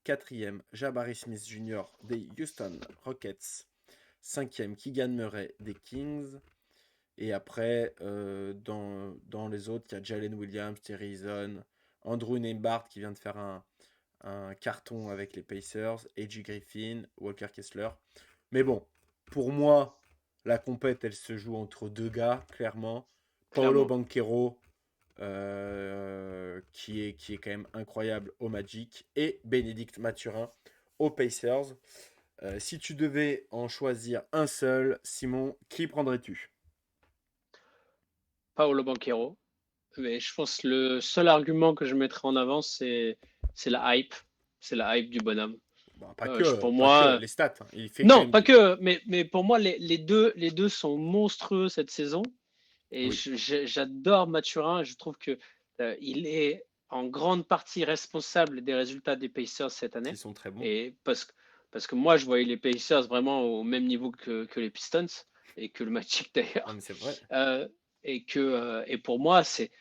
Quatrième, Jabari Smith Jr. des Houston Rockets. Cinquième, Keegan Murray des Kings. Et après, dans les autres, il y a Jalen Williams, Terry Eason, Andrew Nembhard qui vient de faire un carton avec les Pacers, A.J. Griffin, Walker Kessler. Mais bon, pour moi, la compète, elle se joue entre deux gars, clairement. Paolo Clairement. Banchero, qui est quand même incroyable au Magic, et Bénédicte Mathurin aux Pacers. Si tu devais en choisir un seul, Simon, qui prendrais-tu? Paolo Banchero. Mais je pense que le seul argument que je mettrais en avant, c'est la hype. C'est la hype du bonhomme. Bon, Pour pas que, moi, les stats, hein. Il fait quand non, même pas que, mais pour moi, les deux sont monstrueux cette saison. Et Oui, j'adore Mathurin. Je trouve que il est en grande partie responsable des résultats des Pacers cette année. qui sont très bons. Et parce que moi, je voyais les Pacers vraiment au même niveau que les Pistons et que le Magic Non, d'ailleurs. mais c'est vrai. Euh, et pour moi, c'est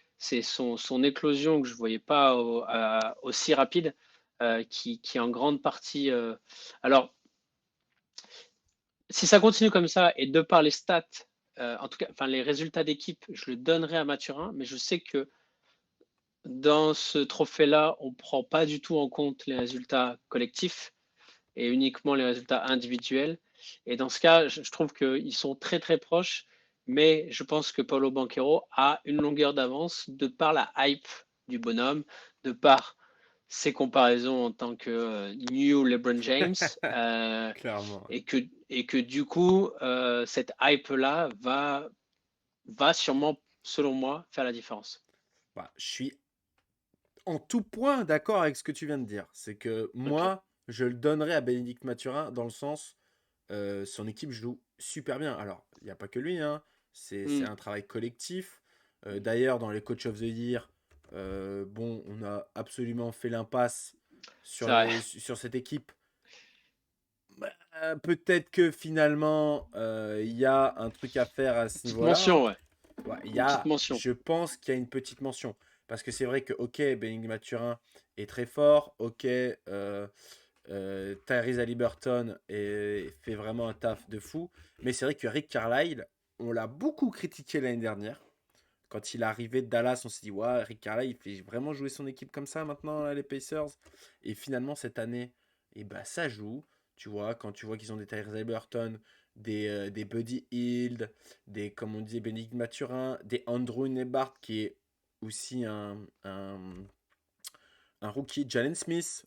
son éclosion que je voyais pas aussi rapide, qui est en grande partie. Alors, si ça continue comme ça et de par les stats, en tout cas, enfin les résultats d'équipe, je le donnerai à Mathurin, mais je sais que dans ce trophée-là, on ne prend pas du tout en compte les résultats collectifs et uniquement les résultats individuels. Et dans ce cas, je trouve qu'ils sont très très proches, mais je pense que Paulo Banquero a une longueur d'avance de par la hype du bonhomme, de par ses comparaisons en tant que New LeBron James, Clairement. et que du coup, cette hype-là va sûrement, selon moi, faire la différence. Bah, je suis en tout point d'accord avec ce que tu viens de dire. C'est que Ok. moi, je le donnerais à Bénédicte Mathurin dans le sens, son équipe joue super bien. Alors, il n'y a pas que lui, hein. C'est Mm. un travail collectif. D'ailleurs, dans les Coach of the Year, bon, on a absolument fait l'impasse C'est vrai. sur cette équipe. Bah, peut-être que finalement, il y a un truc à faire à ce Petite niveau-là, hein. mention, ouais. Ouais, Une petite mention. je pense qu'il y a une petite mention. Parce que c'est vrai que, ok, Benning Mathurin est très fort. Ok, Tyrese Haliburton fait vraiment un taf de fou. Mais c'est vrai que Rick Carlisle, on l'a beaucoup critiqué l'année dernière. Quand il est arrivé de Dallas, on s'est dit, ouais, Rick Carlisle, il fait vraiment jouer son équipe comme ça maintenant, là, les Pacers. Et finalement, cette année, eh ben, ça joue. Tu vois, quand tu vois qu'ils ont des Tyrese Haliburton, des Buddy Hield, des, comme on dit, Bénédicte Mathurin, des Andrew Nebart, qui est aussi un rookie, Jalen Smith,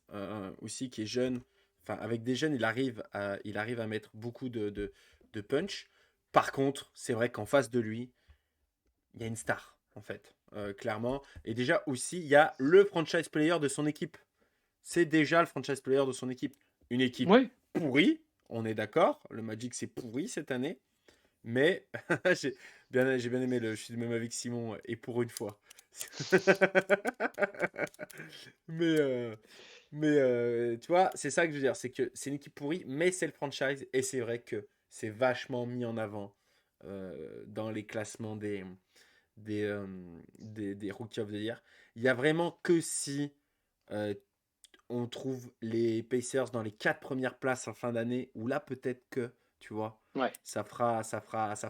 aussi, qui est jeune. Enfin, avec des jeunes, il arrive à mettre beaucoup de punch. Par contre, c'est vrai qu'en face de lui, il y a une star, en fait, clairement. Et déjà aussi, il y a le franchise player de son équipe. C'est déjà le franchise player de son équipe. Une équipe Oui, pourrie, on est d'accord. Le Magic, c'est pourri cette année. Mais j'ai bien aimé je suis du même avec Simon, et pour une fois. mais tu vois, c'est ça que je veux dire. C'est que c'est une équipe pourrie, mais c'est le franchise. Et c'est vrai que c'est vachement mis en avant dans les classements des Rookie of the Year. Il y a vraiment que si euh, on trouve les Pacers dans les 4 premières places en fin d'année, où là peut-être que, tu vois, ouais. ça fera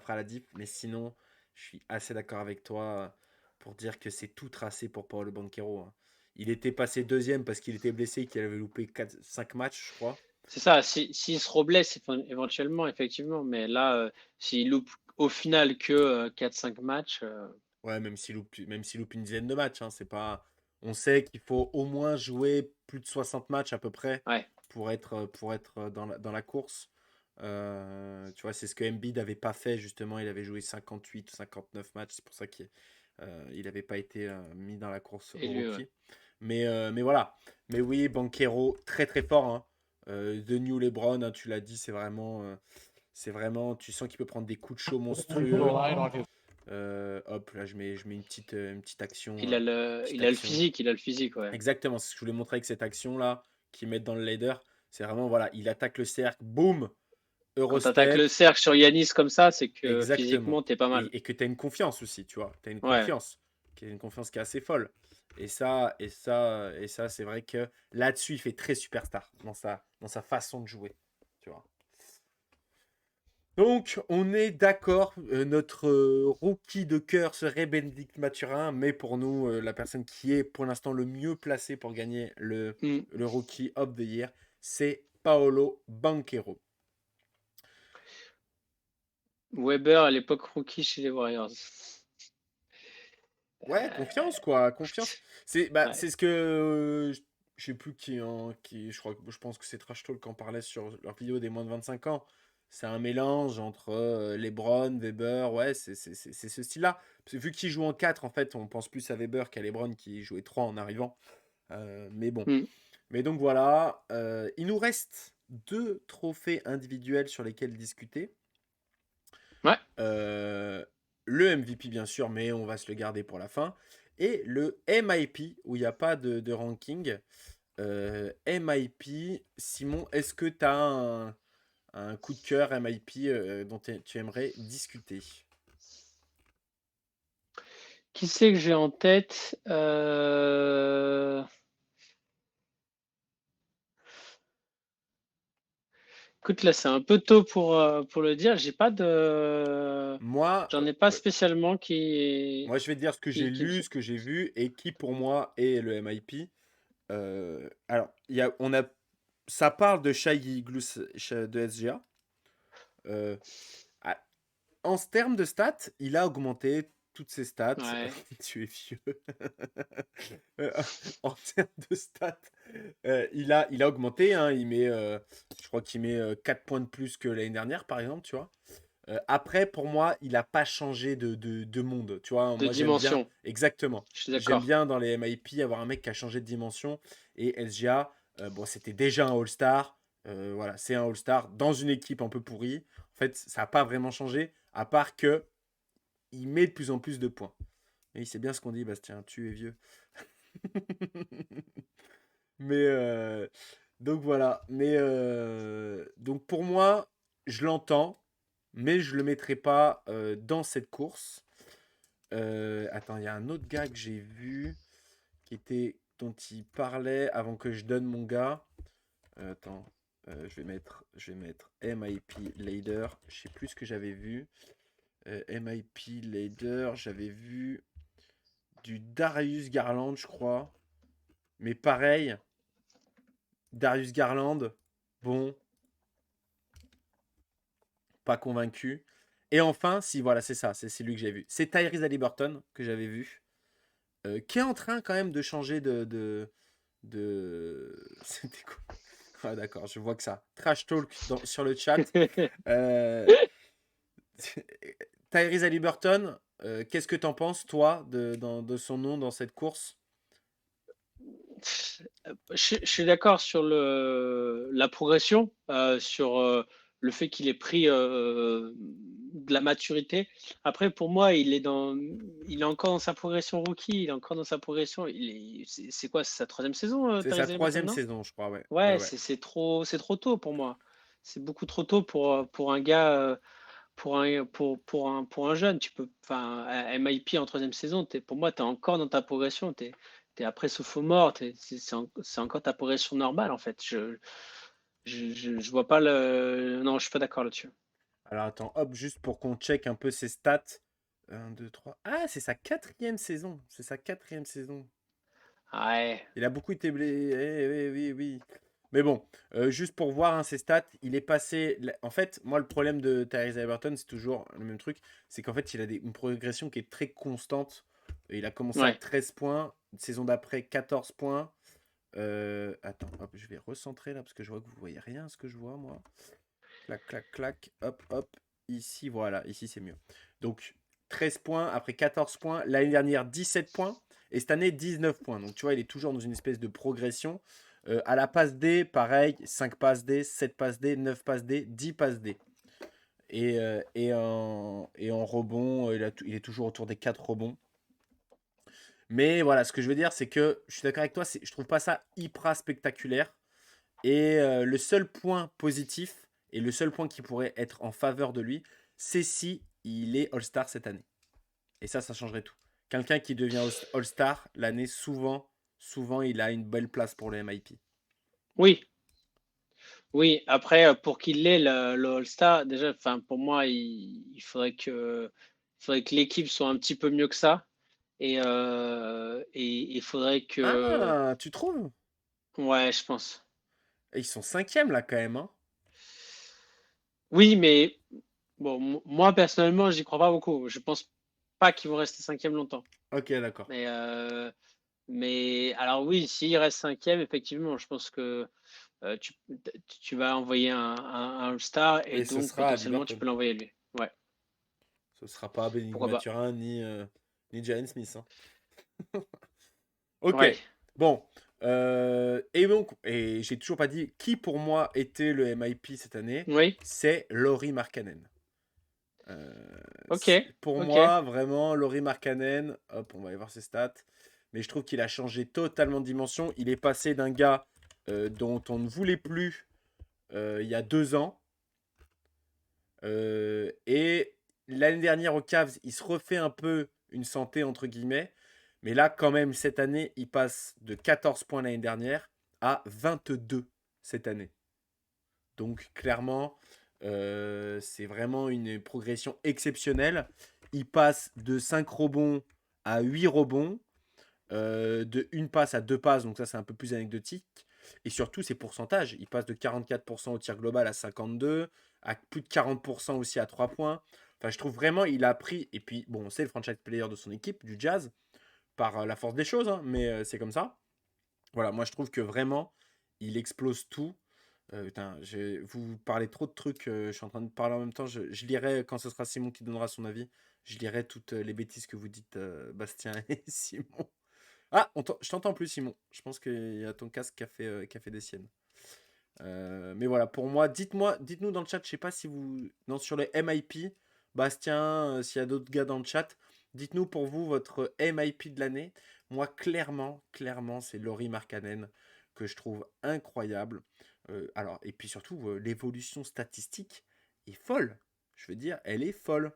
la diff. Mais sinon, je suis assez d'accord avec toi pour dire que c'est tout tracé pour Paolo Banchero, hein. Il était passé deuxième parce qu'il était blessé, qu'il avait loupé 5 matchs, je crois. C'est ça. S'il se reblesse éventuellement, effectivement, mais là, s'il loupe au final que 4-5 matchs, Ouais, même s'il loupe une dizaine de matchs, hein, c'est pas. On sait qu'il faut au moins jouer plus de 60 matchs à peu près ouais, pour être dans la course. Tu vois, c'est ce que Embiid n'avait pas fait justement. Il avait joué 58 ou 59 matchs. C'est pour ça qu'il n'avait pas été mis dans la course au élu, ouais. rookie. Mais voilà. Mais oui, Banquero, très très fort, hein. The New LeBron, hein, tu l'as dit, c'est vraiment. Tu sens qu'il peut prendre des coups de chaud monstrueux. Hop, là, je mets une petite Il a le action. physique, il a le physique, ouais. Exactement, c'est ce que je voulais montrer avec cette action-là, qu'ils mettent dans le ladder. C'est vraiment, voilà, il attaque le cercle, boum, Quand tu attaques Eurostep, le cercle sur Yanis comme ça, c'est que exactement. physiquement, t'es pas mal. Et que tu as une confiance aussi, tu vois. Tu as Ouais. une confiance qui est assez folle. Et ça, c'est vrai que là-dessus, il fait très superstar dans sa façon de jouer, tu vois. Donc, on est d'accord, notre rookie de cœur serait Bénédicte Mathurin, mais pour nous, la personne qui est pour l'instant le mieux placé pour gagner Mm. le Rookie of the Year, c'est Paolo Banchero. Weber à l'époque rookie chez les Warriors. Ouais, confiance quoi, confiance. Ouais. C'est ce que je sais plus je crois je pense que c'est Trash Talk qui en parlait sur leur vidéo des moins de 25 ans. C'est un mélange entre LeBron, Weber, ouais, c'est ce style-là. Parce que vu qu'ils jouent en 4 en fait, on pense plus à Weber qu'à LeBron qui jouait 3 en arrivant. Mais bon. Mm. Mais donc voilà, il nous reste deux trophées individuels sur lesquels discuter. Ouais. Euh, le MVP, bien sûr, mais on va se le garder pour la fin. Et le MIP, où il n'y a pas de ranking. MIP, Simon, est-ce que tu as un coup de cœur MIP dont tu aimerais discuter? Qui c'est que j'ai en tête? Écoute, là, c'est un peu tôt pour le dire. J'ai pas de. Moi, J'en ai pas spécialement qui, moi, je vais te dire ce que j'ai qui me lu, saute. ce que j'ai vu, et qui pour moi est le MIP. Alors, on a, ça parle de Shai Gilgeous de SGA. Euh, ah, En termes de stats, il a augmenté toutes ses stats. Ouais. Tu es vieux. Euh, En termes de stats, il a augmenté, hein. Je crois qu'il met 4 points de plus que l'année dernière, par exemple, tu vois. Après, pour moi, il n'a pas changé de monde. Tu vois, De moi, j'aime bien. dimension. Exactement. Je suis J'aime d'accord. bien dans les MIP avoir un mec qui a changé de dimension. Et SGA, bon, c'était déjà un All-Star. Voilà, c'est un All-Star dans une équipe un peu pourrie. En fait, ça n'a pas vraiment changé, à part que il met de plus en plus de points. Et c'est bien ce qu'on dit, Bastien. Tu es vieux. Mais donc voilà. Mais donc pour moi, je l'entends, mais je le mettrai pas dans cette course. Attends, il y a un autre gars que j'ai vu dont il parlait avant que je donne mon gars. Attends, je vais mettre MIP Leader. Je sais plus ce que j'avais vu. MIP Leader, j'avais vu du Darius Garland, je crois. Mais pareil, Darius Garland, bon, pas convaincu. Et enfin, si voilà, c'est ça, c'est lui que j'ai vu. C'est Tyrese Haliburton que j'avais vu, qui est en train quand même de changer C'était quoi? Ah, d'accord, je vois que ça. Trash talk sur le chat. Euh, Tyrese Haliburton, qu'est-ce que t'en penses, toi, de son nom dans cette course? Je suis d'accord sur la progression, sur le fait qu'il ait pris de la maturité. Après, pour moi, il est encore dans sa progression rookie, il est encore dans sa progression. C'est quoi, c'est sa troisième saison, C'est sa Tyrese Haliburton, troisième non? saison, je crois, ouais. Ouais, Ouais, ouais. c'est trop tôt pour moi. C'est beaucoup trop tôt pour un gars, pour un jeune. Enfin, à MIP en troisième saison, pour moi, tu es encore dans ta progression. T'es après sophomore, c'est encore ta progression normale en fait. Je vois pas le. Non, je suis pas d'accord là-dessus. Alors attends, hop, juste pour qu'on check un peu ses stats. Un, 2, 3. Ah, c'est sa quatrième saison. C'est sa quatrième saison. Ouais, Il a beaucoup été blessé. Oui, oui, oui. Mais bon, juste pour voir hein, ses stats, il est passé. En fait, moi, le problème de Tyrese Haliburton, c'est toujours le même truc. C'est qu'en fait, il a une progression qui est très constante. Il a commencé à ouais. 13 points. Saison d'après, 14 points. Attends, hop, je vais recentrer là parce que je vois que vous voyez rien ce que je vois, moi. Clac, clac, clac. Hop, hop. Ici, voilà. Ici, c'est mieux. Donc, 13 points après 14 points. L'année dernière, 17 points. Et cette année, 19 points. Donc, tu vois, il est toujours dans une espèce de progression. À la passe D, pareil. 5 passes D, 7 passes D, 9 passes D, 10 passes D. Et en rebond, il est toujours autour des 4 rebonds. Mais voilà, ce que je veux dire, c'est que je suis d'accord avec toi, je trouve pas ça hyper spectaculaire. Et le seul point positif et le seul point qui pourrait être en faveur de lui, c'est si il est All-Star cette année. Et ça changerait tout. Quelqu'un qui devient All-Star l'année, souvent, il a une belle place pour le MIP. Oui, oui. Après, pour qu'il ait le All-Star, déjà, enfin, pour moi, il faudrait que l'équipe soit un petit peu mieux que ça. Et il faudrait que. Ah, tu trouves? Ouais, je pense. Ils sont cinquième là quand même. Hein. Oui, mais bon, moi personnellement, j'y crois pas beaucoup. Je pense. pas qu'ils vont rester cinquième longtemps. Ok, d'accord. Mais, alors oui, s'il reste cinquième, effectivement, je pense que tu vas envoyer un All-Star et Et ce donc sera à potentiellement tu Liverpool. peux l'envoyer lui. Ouais, Ce sera pas Benedict pourquoi pas. Mathurin ni Jalen Smith, hein. Ok. Ouais, Bon. Et j'ai toujours pas dit qui pour moi était le MIP cette année. oui, C'est Lauri Markkanen. Euh, ok, pour ok. moi, vraiment, Lauri Markkanen, hop, on va aller voir ses stats. Mais je trouve qu'il a changé totalement de dimension. Il est passé d'un gars dont on ne voulait plus il y a 2 ans. Et l'année dernière au Cavs, il se refait un peu une santé, entre guillemets. Mais là, quand même, cette année, il passe de 14 points l'année dernière à 22 cette année. Donc, clairement, c'est vraiment une progression exceptionnelle. Il passe de 5 rebonds à 8 rebonds, de une passe à 2 passes, donc ça, c'est un peu plus anecdotique. Et surtout, ses pourcentages. Il passe de 44% au tir global à 52, à plus de 40% aussi à 3 points. Enfin, je trouve vraiment, il a pris. Et puis, bon, c'est le franchise player de son équipe, du Jazz, par la force des choses, hein, mais c'est comme ça. Voilà, moi, je trouve que vraiment, il explose tout. Putain, vous parlez trop de trucs, je suis en train de parler en même temps. Je lirai, quand ce sera Simon qui donnera son avis, je lirai toutes les bêtises que vous dites, Bastien et Simon. Ah, je t'entends plus, Simon. Je pense qu'il y a ton casque qui a fait des siennes. Mais voilà, pour moi, dites-nous dans le chat, je sais pas si vous. Non, sur les MIP, Bastien, s'il y a d'autres gars dans le chat, dites-nous pour vous votre MIP de l'année. Moi, clairement, c'est Laurie Markkanen que je trouve incroyable. Alors, et puis surtout, l'évolution statistique est folle. Je veux dire, elle est folle.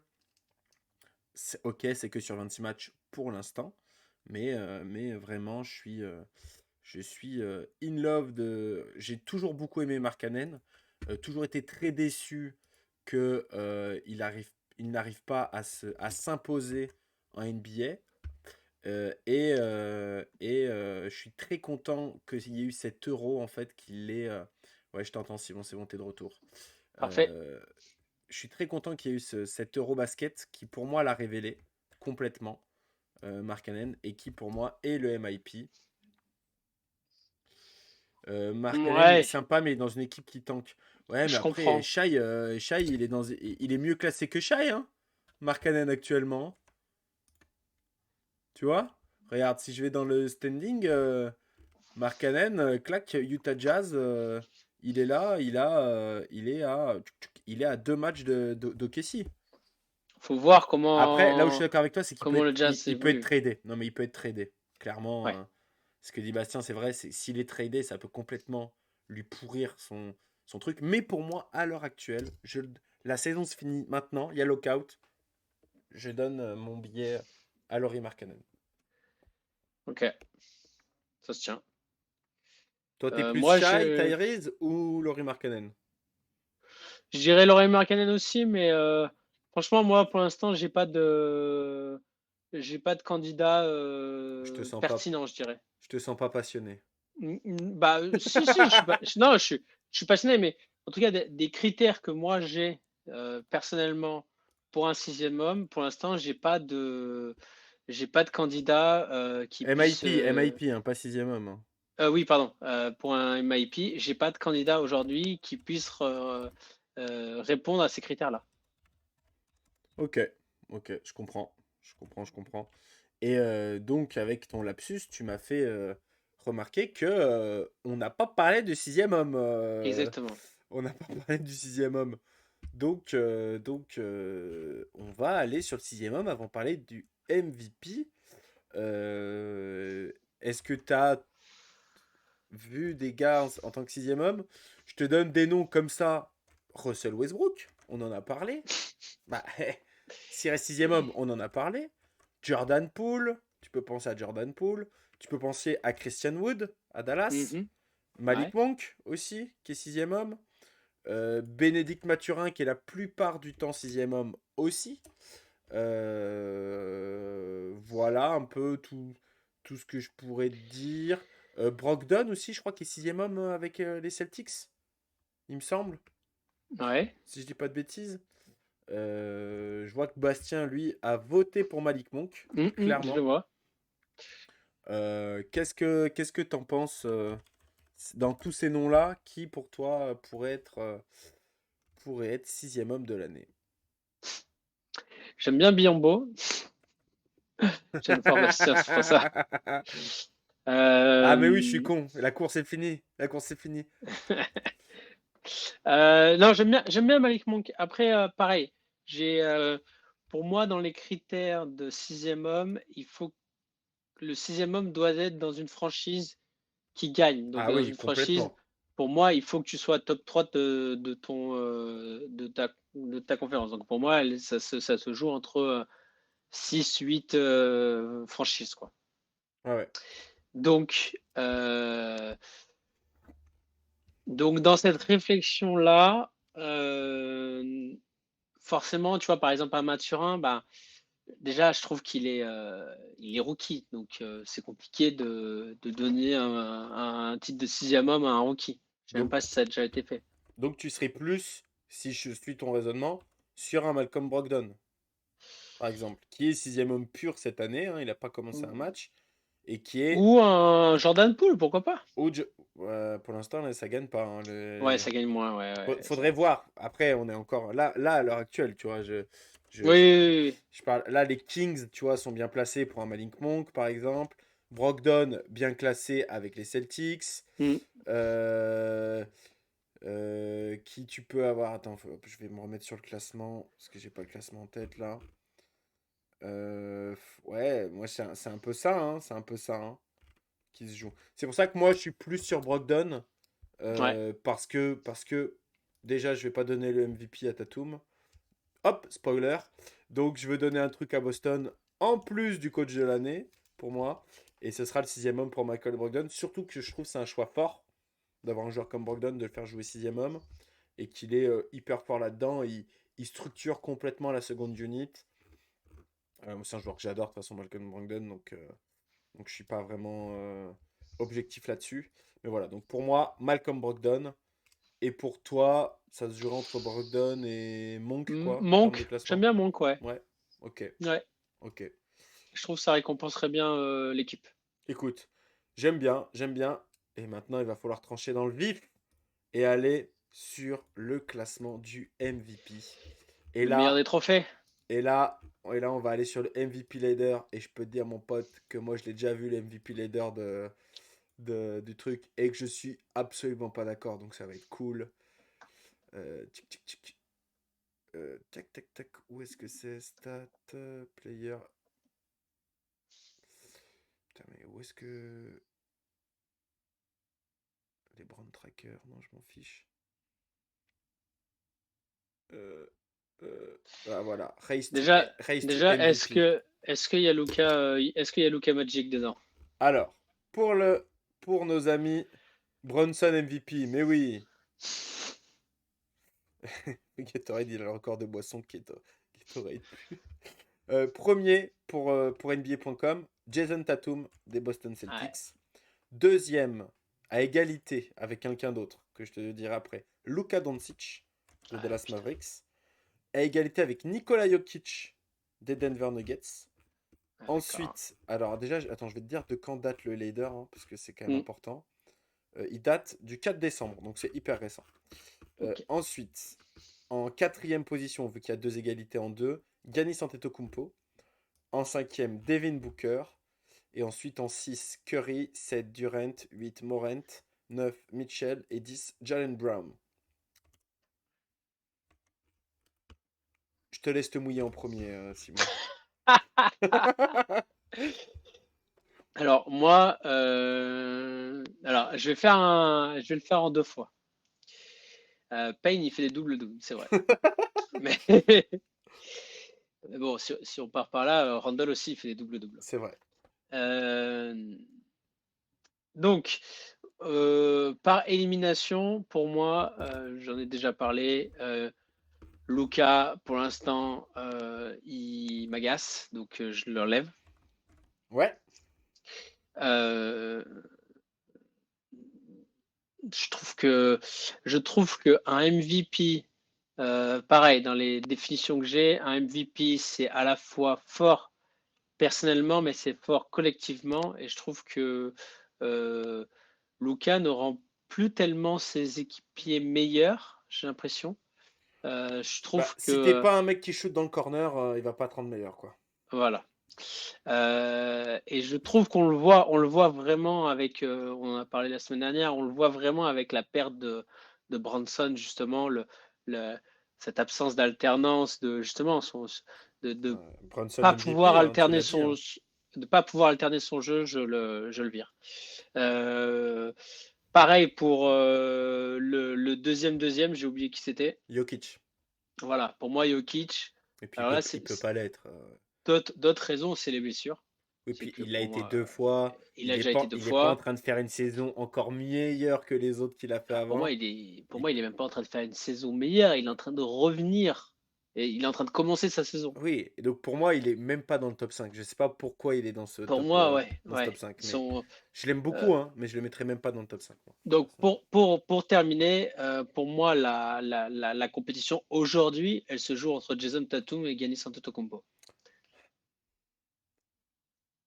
Ok, c'est que sur 26 matchs pour l'instant, mais vraiment, je suis in love de. J'ai toujours beaucoup aimé Markkanen, toujours été très déçu que il n'arrive pas à s'imposer en NBA. Je suis très content qu'il y ait eu cet euro en fait qu'il est. Ouais, je t'entends, Simon, c'est bon, t'es de retour. Parfait. Euh, je suis très content qu'il y ait eu cet Eurobasket qui pour moi l'a révélé complètement, Markkanen, et qui pour moi est le MIP. Markkanen, il est Ouais, sympa, mais il est dans une équipe qui tank. Ouais, mais je après, comprends. Shai, il est mieux classé que Shai, hein, Markkanen actuellement. Tu vois? Regarde, si je vais dans le standing, Markkanen, clac, Utah Jazz, il est là, il est à 2 matchs d'OKC. Faut voir Après, là où je suis comment d'accord avec toi, c'est qu'il peut comment le être, jazz il peut être évolue. tradé. Non, mais il peut être tradé. Clairement, Ouais. ce que dit Bastien, c'est vrai, s'il est tradé, ça peut complètement lui pourrir son truc. Mais pour moi, à l'heure actuelle, la saison se finit maintenant, il y a lockout. Je donne mon billet à Laurie Markkanen. Ok, ça se tient. Toi, t'es plus Moi, Shai, Tyrese ou Laurie Markkanen? je dirais Laurent Markkanen aussi, mais franchement, moi, pour l'instant, j'ai pas de candidat Je te sens pas, pertinent, je dirais. je te sens pas passionné. Bah, si, je suis pas, non, je suis passionné, mais en tout cas, des critères que moi j'ai personnellement pour un sixième homme, pour l'instant, j'ai pas de candidat qui puisse. MIP, hein, pas sixième homme, hein. Oui, pardon, pour un MIP, j'ai pas de candidat aujourd'hui qui puisse répondre à ces critères-là. Ok, ok, je comprends. Et donc, avec ton lapsus, tu m'as fait remarquer que on n'a pas parlé du sixième homme. Exactement. On n'a pas parlé du sixième homme. On va aller sur le sixième homme avant de parler du MVP. Est-ce que tu as vu des gars en tant que sixième homme? Je te donne des noms comme ça. Russell Westbrook, on en a parlé. Bah, s'il reste sixième homme, on en a parlé. Jordan Poole, tu peux penser à Jordan Poole. Tu peux penser à Christian Wood, à Dallas. Mhm. Malik Ouais. Monk aussi, qui est sixième homme. Bénédicte Mathurin, qui est la plupart du temps sixième homme aussi. Voilà un peu tout ce que je pourrais te dire. Brogdon aussi, je crois qu'il est sixième homme avec les Celtics, il me semble, Ouais. si je dis pas de bêtises. Je vois que Bastien, lui, a voté pour Malik Monk, Je le clairement. vois. Qu'est-ce que t'en penses dans tous ces noms-là, qui pour toi pourrait être sixième homme de l'année? J'aime bien Biombo. J'aime fort Bastien, c'est pour ça. Ah mais oui, je suis Euh, con. La course est finie. La course est finie. non, j'aime bien Malik Monk. Après, pareil, j'ai, pour moi, dans les critères de sixième homme, le sixième homme doit être dans une franchise qui gagne. Donc, Ah dans oui, une franchise, complètement. pour moi, il faut que tu sois top 3 de ta conférence. Donc, pour moi, ça se joue entre 6, 8 franchises, quoi. Ouais, ouais. Donc, dans cette réflexion-là, forcément, tu vois, par exemple, un Mathurin, bah, déjà, je trouve il est rookie. Donc, c'est compliqué de donner un titre de sixième homme à un rookie. Je sais même Donc, pas si ça a déjà été fait. donc tu serais plus, si je suis ton raisonnement, sur un Malcolm Brogdon, par exemple, qui est sixième homme pur cette année, hein, il n'a pas commencé un match, et qui est Ou un Jordan Poole, pourquoi pas? pour l'instant, là, ça gagne pas, hein, Ouais, ça gagne moins, ouais, ouais, c'est Faudrait vrai. voir. Après, on est encore là à l'heure actuelle, tu vois. Oui, Je, oui, oui, je parle. Là, les Kings, tu vois, sont bien placés pour un Malik Monk, par exemple. Brogdon, bien classé avec les Celtics. oui. Euh, qui tu peux avoir? Attends, je vais me remettre sur le classement parce que j'ai pas le classement en tête là. Ouais, moi c'est un peu ça, hein, c'est un peu ça hein, qui se joue. C'est pour ça que moi je suis plus sur Brogdon. Ouais. Parce que déjà, je vais pas donner le MVP à Tatum. Hop, spoiler. Donc, je veux donner un truc à Boston en plus du coach de l'année pour moi. Et ce sera le sixième homme pour Michael Brogdon. Surtout que je trouve que c'est un choix fort d'avoir un joueur comme Brogdon, de le faire jouer sixième homme. Et qu'il est hyper fort là-dedans. Il structure complètement la seconde unit. C'est un joueur que j'adore, de toute façon, Malcolm Brogdon. Donc je suis pas vraiment objectif là-dessus. Mais voilà, donc pour moi, Malcolm Brogdon. Et pour toi, ça se jouera entre Brogdon et Monk, quoi, en termes de Monk, j'aime classement? bien Monk, ouais. Ouais, ok, Ouais. ok. Je trouve que ça récompenserait bien l'équipe. Écoute, j'aime bien, j'aime bien. Et maintenant, il va falloir trancher dans le vif et aller sur le classement du MVP. Et Le meilleur des là, trophées. et là, on va aller sur le MVP leader. Et je peux te dire, mon pote, que moi, je l'ai déjà vu, le MVP leader du truc, et que je suis absolument pas d'accord. Donc, ça va être cool. Tic, tic, tic. Tac, tac, tac. Où est-ce que c'est? Stat, player. Putain, mais où est-ce que. Les brand trackers? Non, je m'en fiche. Euh, ah, voilà. Déjà, Race to déjà, MVP. est-ce qu'il y a Luka Magic dedans? Alors, pour, le, pour nos amis, Bronson MVP. Mais oui. Gatorade, il a le record de boisson Gatorade. Premier pour NBA.com, Jason Tatum des Boston Ouais, Celtics. Deuxième, à égalité avec quelqu'un d'autre, que je te dirai après, Luka Doncic de ouais, Dallas putain. Mavericks. À égalité avec Nikola Jokic des Denver Nuggets. Ouais, d'accord. Ensuite, alors déjà, attends, je vais te dire de quand date le leader, hein, parce que c'est quand même Hmm, important. Il date du 4 décembre, donc c'est hyper récent. ok. Ensuite, en quatrième position, vu qu'il y a deux égalités en deux, Giannis Antetokounmpo. En cinquième, Devin Booker. Et ensuite en 6, Curry, 7, Durant, 8, Morant, 9, Mitchell et 10, Jalen Brown. Je te laisse te mouiller en premier, Simon. Alors moi, je vais le faire en deux fois. Payne, il fait des doubles-doubles, c'est vrai. Mais, mais bon, si on part par là, Randall aussi, il fait des doubles-doubles. C'est vrai. Euh, donc, par élimination, pour moi, j'en ai déjà parlé. Luka, pour l'instant, il m'agace, donc je le relève. Ouais. Euh, je trouve que un MVP. Pareil, dans les définitions que j'ai, un MVP, c'est à la fois fort personnellement, mais c'est fort collectivement. Et je trouve que euh, Luka ne rend plus tellement ses équipiers meilleurs, j'ai l'impression. Je Bah, trouve si t'es que, pas un mec qui shoot dans le corner, il va pas te rendre meilleur, quoi. voilà. Et je trouve on le voit vraiment avec, on en a parlé la semaine dernière, on le voit vraiment avec la perte de Branson, justement, le, cette absence d'alternance, de justement de Brunson pas pouvoir MVP, hein, tu alterner l'as dit, son hein. de pas pouvoir alterner son jeu, je le vire. Euh, Pareil pour le deuxième, j'ai oublié qui c'était. Jokic. Voilà, pour moi Jokic. Et puis Alors là, il peut pas l'être. d'autres raisons, c'est les blessures. Et C'est puis que il l'a pour été moi, deux fois. il a déjà été deux Il est pas en fois. train de faire une saison encore meilleure que les autres qu'il a fait Alors pour moi, avant. Il- il est même pas en train de faire une saison meilleure. Il est en train de revenir et il est en train de commencer sa saison. Oui, et donc pour moi, il est même pas dans le top 5. Je sais pas pourquoi il est Pour moi, ouais, dans ce top ouais. 5, mais Son, je l'aime euh, beaucoup, hein, mais je le mettrai même pas dans le top 5, moi, donc personnellement. pour terminer, pour moi, la compétition aujourd'hui, elle se joue entre Jason Tatum et Giannis Antetokounmpo.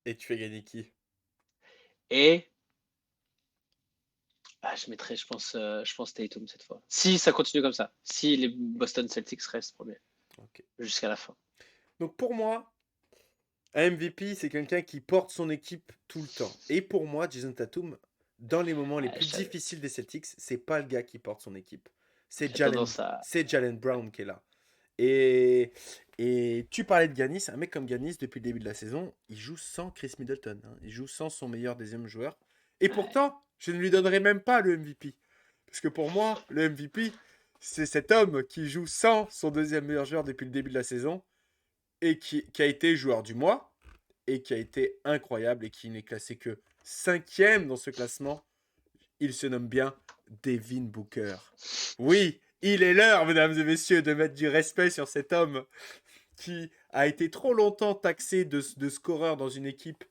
Et tu fais gagner qui? Et je pense Tatum cette fois. Si ça continue comme ça, si les Boston Celtics restent premiers Ok. jusqu'à la fin. Donc pour moi, un MVP, c'est quelqu'un qui porte son équipe tout le temps. Et pour moi, Jason Tatum, dans les moments les Ah, plus difficiles des Celtics, c'est pas le gars qui porte son équipe. j'ai tendance à. C'est Jalen Brown qui est là. Et, et tu parlais de Giannis, un mec comme Giannis, depuis le début de la saison, il joue sans Chris Middleton, hein. Il joue sans son meilleur deuxième joueur. Et Ouais. pourtant, je ne lui donnerai même pas le MVP. Parce que pour moi, le MVP, c'est cet homme qui joue sans son deuxième meilleur joueur depuis le début de la saison et qui a été joueur du mois et qui a été incroyable et qui n'est classé que cinquième dans ce classement. Il se nomme bien Devin Booker. Oui, il est l'heure, mesdames et messieurs, de mettre du respect sur cet homme qui a été trop longtemps taxé de scoreur dans une équipe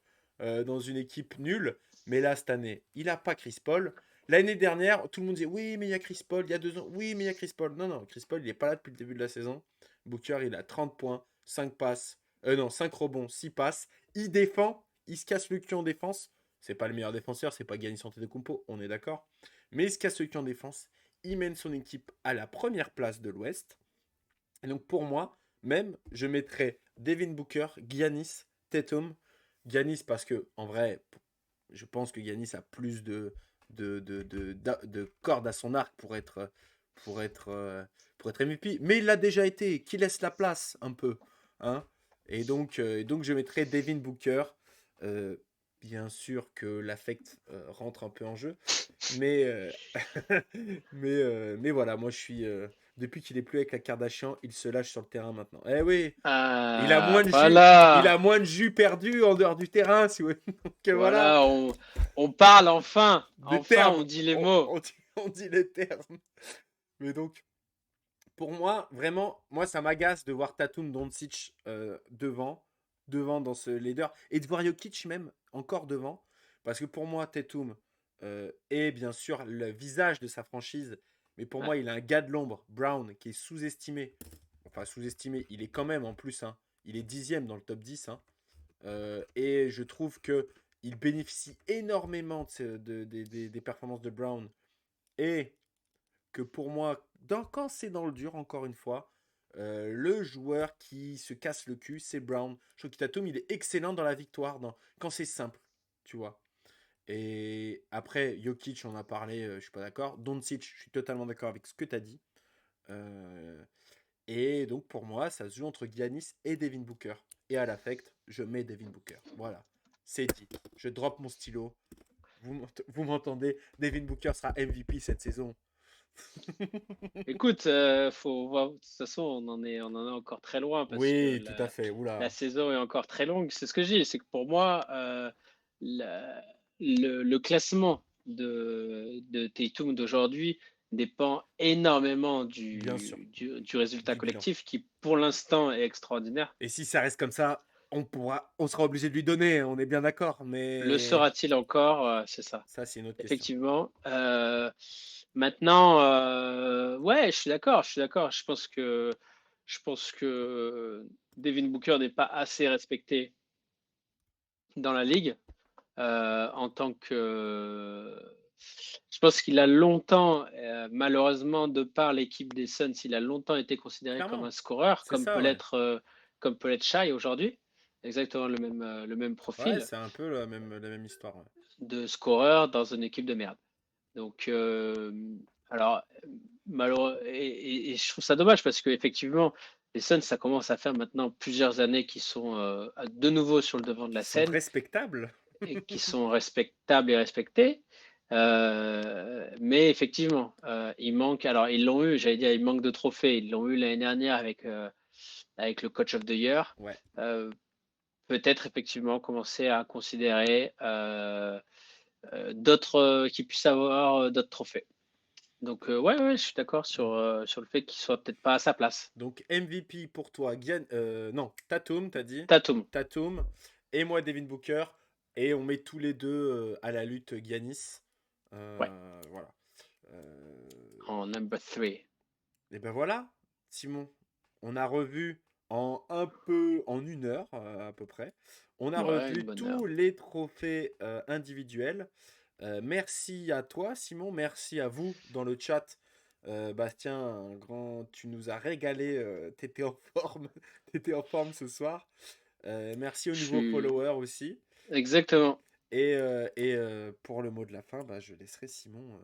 nulle. Mais là, cette année, il n'a pas Chris Paul. L'année dernière, tout le monde disait oui, mais il y a Chris Paul. Il y a 2 ans, oui, mais il y a Chris Paul. Non, non, Chris Paul, il n'est pas là depuis le début de la saison. Booker, il a 30 points, 5 passes, non, 5 rebonds, 6 passes. Il défend, il se casse le cul en défense. C'est pas le meilleur défenseur, c'est pas Giannis Antetokounmpo, on est d'accord. Mais il se casse le cul en défense. Il mène son équipe à la première place de l'Ouest. Et donc pour moi, même, je mettrais Devin Booker, Giannis, Tatum. Giannis parce que, en vrai, je pense que Giannis a plus de cordes à son arc pour être, euh, pour être MVP. Mais il l'a déjà été, qui laisse la place un peu, hein. Et donc je mettrais Devin Booker. Euh, Bien sûr que l'affect rentre un peu en jeu. Mais, mais voilà, moi je suis. Depuis qu'il est plus avec la Kardashian, il se lâche sur le terrain maintenant. Eh oui, Ah, il a voilà, moins de jus perdu en dehors du terrain, si vous voulez. Donc voilà, voilà, on parle enfin, des enfin, termes, on dit les mots. on dit les termes. Mais donc, pour moi, vraiment, moi ça m'agace de voir Tatum Doncic devant dans ce leader, et de voir Jokic même encore devant, parce que pour moi, Tatum est bien sûr le visage de sa franchise, mais pour Ouais. moi, il a un gars de l'ombre, Brown, qui est sous-estimé. Enfin, sous-estimé, il est quand même en plus, hein, il est 10e dans le top 10, hein. Et je trouve que il bénéficie énormément des performances de Brown, et que pour moi, quand c'est dans le dur, encore une fois, le joueur qui se casse le cul, c'est Brown. Je trouve que Tatum, il est excellent dans la victoire, quand c'est simple, tu vois. Et après, Jokic, on a parlé, je suis pas d'accord. Doncic, je suis totalement d'accord avec ce que tu as dit. Euh, et donc, pour moi, ça se joue entre Giannis et Devin Booker. Et à l'affect, je mets Devin Booker. Voilà, c'est dit. Je drop mon stylo. Vous m'entendez, Devin Booker sera MVP cette saison. Écoute, faut voir. De toute façon, on en est encore très loin parce que Oui, tout à fait. la Oula. saison est encore très longue. C'est ce que je dis, c'est que pour moi, la- le classement de Tatum d'aujourd'hui dépend énormément Bien sûr. du résultat Du bilan. collectif qui, pour l'instant, est extraordinaire. Et si ça reste comme ça, on sera obligé de lui donner, on est bien d'accord. Le Mais sera-t-il encore? C'est ça. ça, c'est une autre question. Effectivement. Maintenant, ouais, je suis d'accord, je suis d'accord. Je pense que Devin Booker n'est pas assez respecté dans la ligue en tant que. Je pense qu'il a longtemps, malheureusement, de par l'équipe des Suns, il a longtemps été considéré comme Clairement, un scoreur, c'est ça, ouais. comme peut l'être Shai aujourd'hui. Exactement le même Ouais, profil c'est un peu la même histoire, ouais. de scoreur dans une équipe de merde. Donc, alors, malheureux, et je trouve ça dommage parce qu'effectivement, les Suns, ça commence à faire maintenant plusieurs années qu'ils sont de nouveau sur le devant de la Qui sont scène respectables. et qui sont respectables et respectés. Mais effectivement, il manque, alors ils l'ont eu, j'allais dire, il manque de trophées. Ils l'ont eu l'année dernière avec le Coach of the Year. Ouais. Peut-être effectivement commencer à considérer d'autres qui puissent avoir d'autres trophées. Donc, ouais, ouais, je suis d'accord sur le fait qu'il soit peut-être pas à sa place. Donc MVP pour toi, non, Tatum, t'as dit. Tatum, Tatum. Et moi, Devin Booker. Et on met tous les deux à la lutte Giannis. ouais, Voilà. Euh, en number 3. Et ben voilà, Simon. On a revu en 1 heure à peu près. On a Ouais, une revu bonne heure. tous les trophées individuels. Merci à toi, Simon. Merci à vous dans le chat. Bastien, tu nous as régalé. T'étais en forme. T'étais en forme ce soir. Merci aux Je nouveaux suis followers aussi. exactement. Et pour le mot de la fin, je laisserai Simon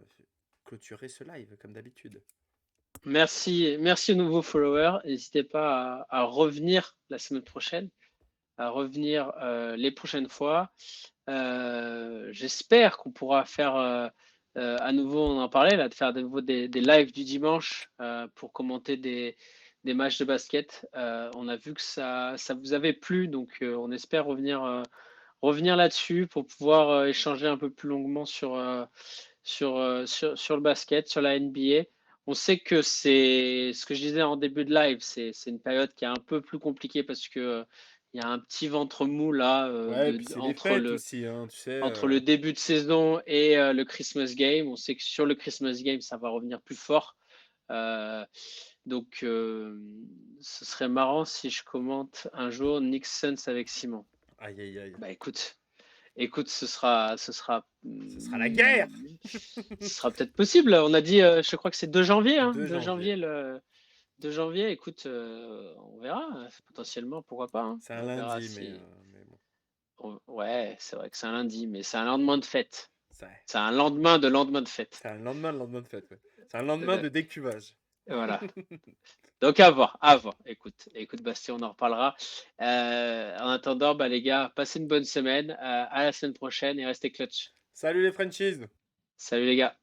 clôturer ce live comme d'habitude. Merci, merci aux nouveaux followers. N'hésitez pas à revenir la semaine prochaine, à revenir les prochaines fois. J'espère qu'on pourra faire à nouveau, on en parlait là, de faire de nouveau des lives du dimanche pour commenter des matchs de basket. On a vu que ça vous avait plu, donc on espère revenir là-dessus pour pouvoir échanger un peu plus longuement sur le basket, sur la NBA. On sait que c'est ce que je disais en début de live, c'est une période qui est un peu plus compliquée parce que il y a un petit ventre mou là Ouais, et puis c'est les fêtes aussi, hein, tu sais. entre le début de saison et le Christmas Game. On sait que sur le Christmas Game, ça va revenir plus fort. Euh, donc, ce serait marrant si je commente un jour Knicks Suns avec Simon. Aïe, aïe, aïe. Bah écoute, Ce sera la guerre. ce sera peut-être possible. On a dit, je crois que c'est 2 janvier, hein, 2 2 janvier. janvier, 2 janvier. Écoute, on verra. Potentiellement, pourquoi pas, hein. C'est un On verra lundi, si. mais bon. Ouais, c'est vrai que c'est un lundi, mais c'est un lendemain de fête. Ça, C'est un lendemain de fête. c'est un lendemain de fête. Ouais. C'est un lendemain Euh, de décuvage. voilà. Donc à voir, à voir. Écoute, Bastien, on en reparlera. En attendant, bah, les gars, passez une bonne semaine. À la semaine prochaine et restez clutch. Salut les Frenchies. Salut les gars.